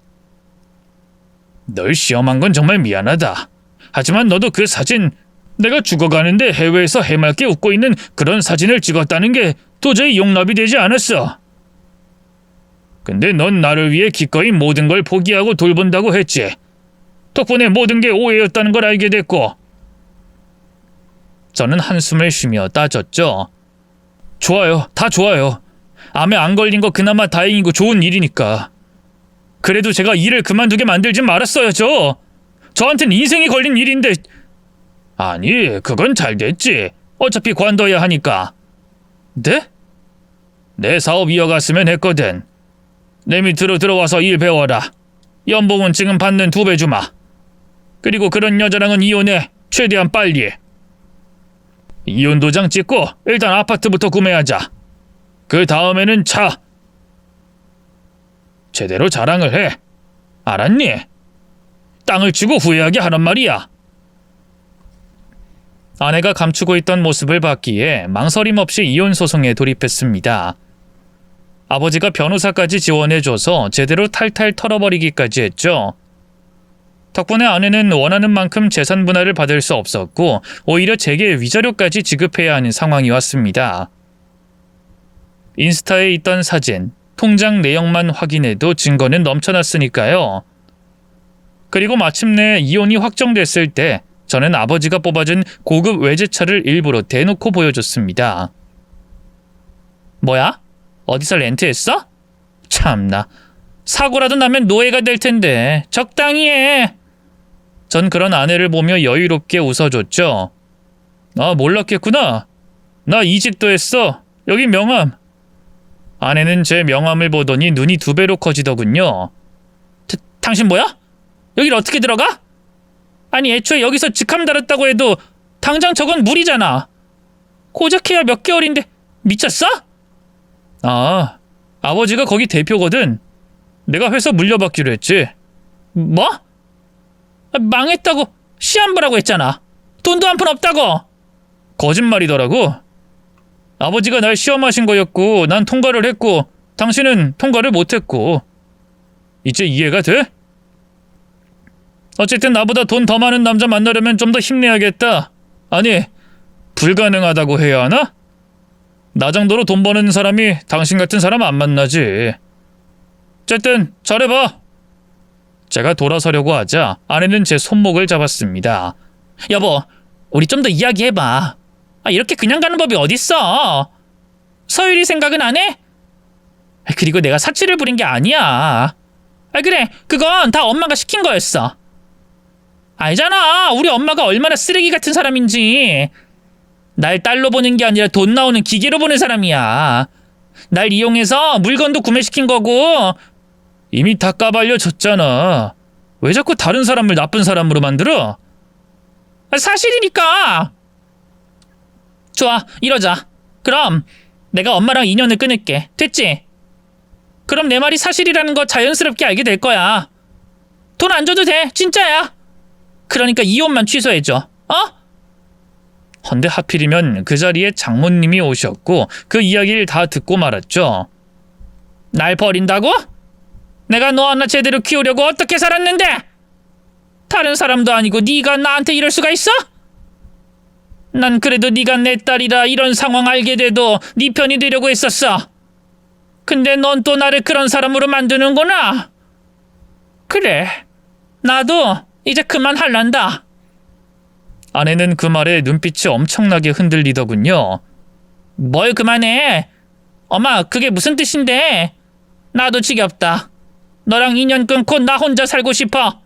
널 시험한 건 정말 미안하다. 하지만 너도 그 사진, 내가 죽어가는데 해외에서 해맑게 웃고 있는 그런 사진을 찍었다는 게 도저히 용납이 되지 않았어. 근데 넌 나를 위해 기꺼이 모든 걸 포기하고 돌본다고 했지. 덕분에 모든 게 오해였다는 걸 알게 됐고. 저는 한숨을 쉬며 따졌죠. 좋아요. 다 좋아요. 암에 안 걸린 거 그나마 다행이고 좋은 일이니까. 그래도 제가 일을 그만두게 만들지 말았어야죠. 저한텐 인생이 걸린 일인데. 아니, 그건 잘 됐지. 어차피 관둬야 하니까. 네? 내 사업 이어갔으면 했거든. 내 밑으로 들어와서 일 배워라. 연봉은 지금 받는 2배 주마. 그리고 그런 여자랑은 이혼해. 최대한 빨리. 이혼 도장 찍고 일단 아파트부터 구매하자. 그 다음에는 차. 제대로 자랑을 해. 알았니? 땅을 치고 후회하게 하란 말이야. 아내가 감추고 있던 모습을 봤기에 망설임 없이 이혼 소송에 돌입했습니다. 아버지가 변호사까지 지원해줘서 제대로 탈탈 털어버리기까지 했죠. 덕분에 아내는 원하는 만큼 재산 분할을 받을 수 없었고 오히려 제게 위자료까지 지급해야 하는 상황이 왔습니다. 인스타에 있던 사진, 통장 내역만 확인해도 증거는 넘쳐났으니까요. 그리고 마침내 이혼이 확정됐을 때 저는 아버지가 뽑아준 고급 외제차를 일부러 대놓고 보여줬습니다. 뭐야? 어디서 렌트했어? 참나. 사고라도 나면 노예가 될 텐데 적당히 해. 전 그런 아내를 보며 여유롭게 웃어줬죠. 아, 몰랐겠구나. 나 이직도 했어. 여기 명함. 아내는 제 명함을 보더니 눈이 2배로 커지더군요. 당신 뭐야? 여길 어떻게 들어가? 아니 애초에 여기서 직함 달았다고 해도 당장 저건 무리잖아. 고작해야 몇 개월인데 미쳤어? 아, 아버지가 거기 대표거든. 내가 회사 물려받기로 했지. 뭐? 망했다고 시한부라고 했잖아. 돈도 한 푼 없다고. 거짓말이더라고. 아버지가 날 시험하신 거였고 난 통과를 했고 당신은 통과를 못했고. 이제 이해가 돼? 어쨌든 나보다 돈 더 많은 남자 만나려면 좀 더 힘내야겠다. 아니, 불가능하다고 해야 하나? 나 정도로 돈 버는 사람이 당신 같은 사람 안 만나지. 어쨌든 잘해봐. 제가 돌아서려고 하자 아내는 제 손목을 잡았습니다. 여보, 우리 좀 더 이야기해봐. 이렇게 그냥 가는 법이 어딨어. 서율이 생각은 안 해? 그리고 내가 사치를 부린 게 아니야. 그래, 그건 다 엄마가 시킨 거였어. 알잖아, 우리 엄마가 얼마나 쓰레기 같은 사람인지. 날 딸로 보는 게 아니라 돈 나오는 기계로 보는 사람이야. 날 이용해서 물건도 구매시킨 거고. 이미 다 까발려졌잖아. 왜 자꾸 다른 사람을 나쁜 사람으로 만들어? 사실이니까. 좋아, 이러자. 그럼 내가 엄마랑 인연을 끊을게. 됐지? 그럼 내 말이 사실이라는 거 자연스럽게 알게 될 거야. 돈 안 줘도 돼, 진짜야. 그러니까 이혼만 취소해줘. 어? 헌데 하필이면 그 자리에 장모님이 오셨고 그 이야기를 다 듣고 말았죠. 날 버린다고? 내가 너 하나 제대로 키우려고 어떻게 살았는데? 다른 사람도 아니고 네가 나한테 이럴 수가 있어? 난 그래도 네가 내 딸이라 이런 상황 알게 돼도 네 편이 되려고 했었어. 근데 넌 또 나를 그런 사람으로 만드는구나. 그래, 나도 이제 그만할란다. 아내는 그 말에 눈빛이 엄청나게 흔들리더군요. 뭘 그만해? 엄마, 그게 무슨 뜻인데? 나도 지겹다. 너랑 인연 끊고 나 혼자 살고 싶어.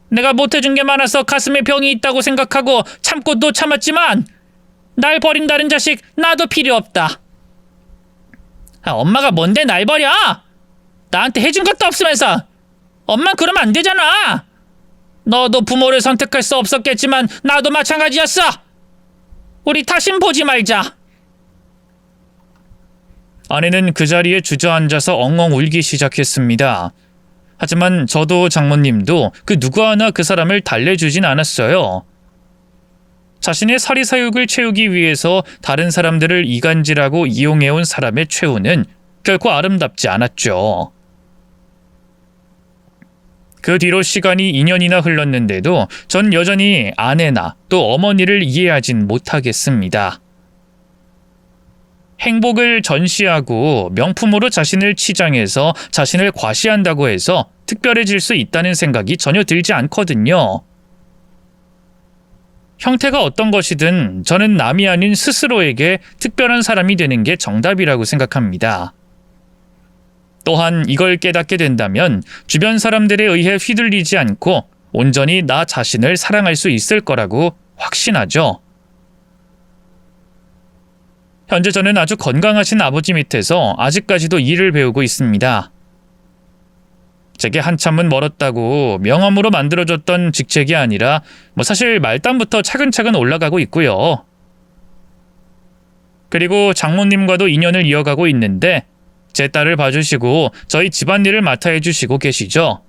내가 못해준 게 많아서 가슴에 병이 있다고 생각하고 참고 또 참았지만 날 버린다는 자식 나도 필요 없다. 엄마가 뭔데 날 버려? 나한테 해준 것도 없으면서. 엄마 그러면 안 되잖아. 너도 부모를 선택할 수 없었겠지만 나도 마찬가지였어. 우리 다신 보지 말자. 아내는 그 자리에 주저앉아서 엉엉 울기 시작했습니다. 하지만 저도 장모님도 그 누구 하나 그 사람을 달래주진 않았어요. 자신의 사리사욕을 채우기 위해서 다른 사람들을 이간질하고 이용해온 사람의 최후는 결코 아름답지 않았죠. 그 뒤로 시간이 2년이나 흘렀는데도 전 여전히 아내나 또 어머니를 이해하진 못하겠습니다. 행복을 전시하고 명품으로 자신을 치장해서 자신을 과시한다고 해서 특별해질 수 있다는 생각이 전혀 들지 않거든요. 형태가 어떤 것이든 저는 남이 아닌 스스로에게 특별한 사람이 되는 게 정답이라고 생각합니다. 또한 이걸 깨닫게 된다면 주변 사람들에 의해 휘둘리지 않고 온전히 나 자신을 사랑할 수 있을 거라고 확신하죠. 현재 저는 아주 건강하신 아버지 밑에서 아직까지도 일을 배우고 있습니다. 제게 한참은 멀었다고 명함으로 만들어줬던 직책이 아니라 사실 말단부터 차근차근 올라가고 있고요. 그리고 장모님과도 인연을 이어가고 있는데 제 딸을 봐주시고 저희 집안일을 맡아 해주시고 계시죠.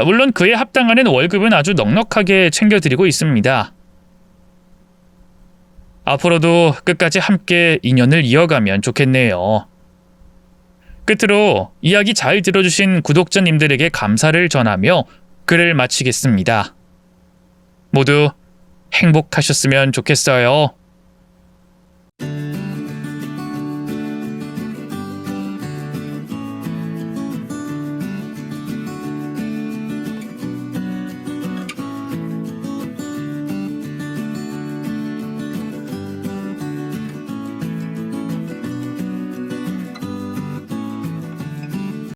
물론 그에 합당하는 월급은 아주 넉넉하게 챙겨드리고 있습니다. 앞으로도 끝까지 함께 인연을 이어가면 좋겠네요. 끝으로 이야기 잘 들어주신 구독자님들에게 감사를 전하며 글을 마치겠습니다. 모두 행복하셨으면 좋겠어요.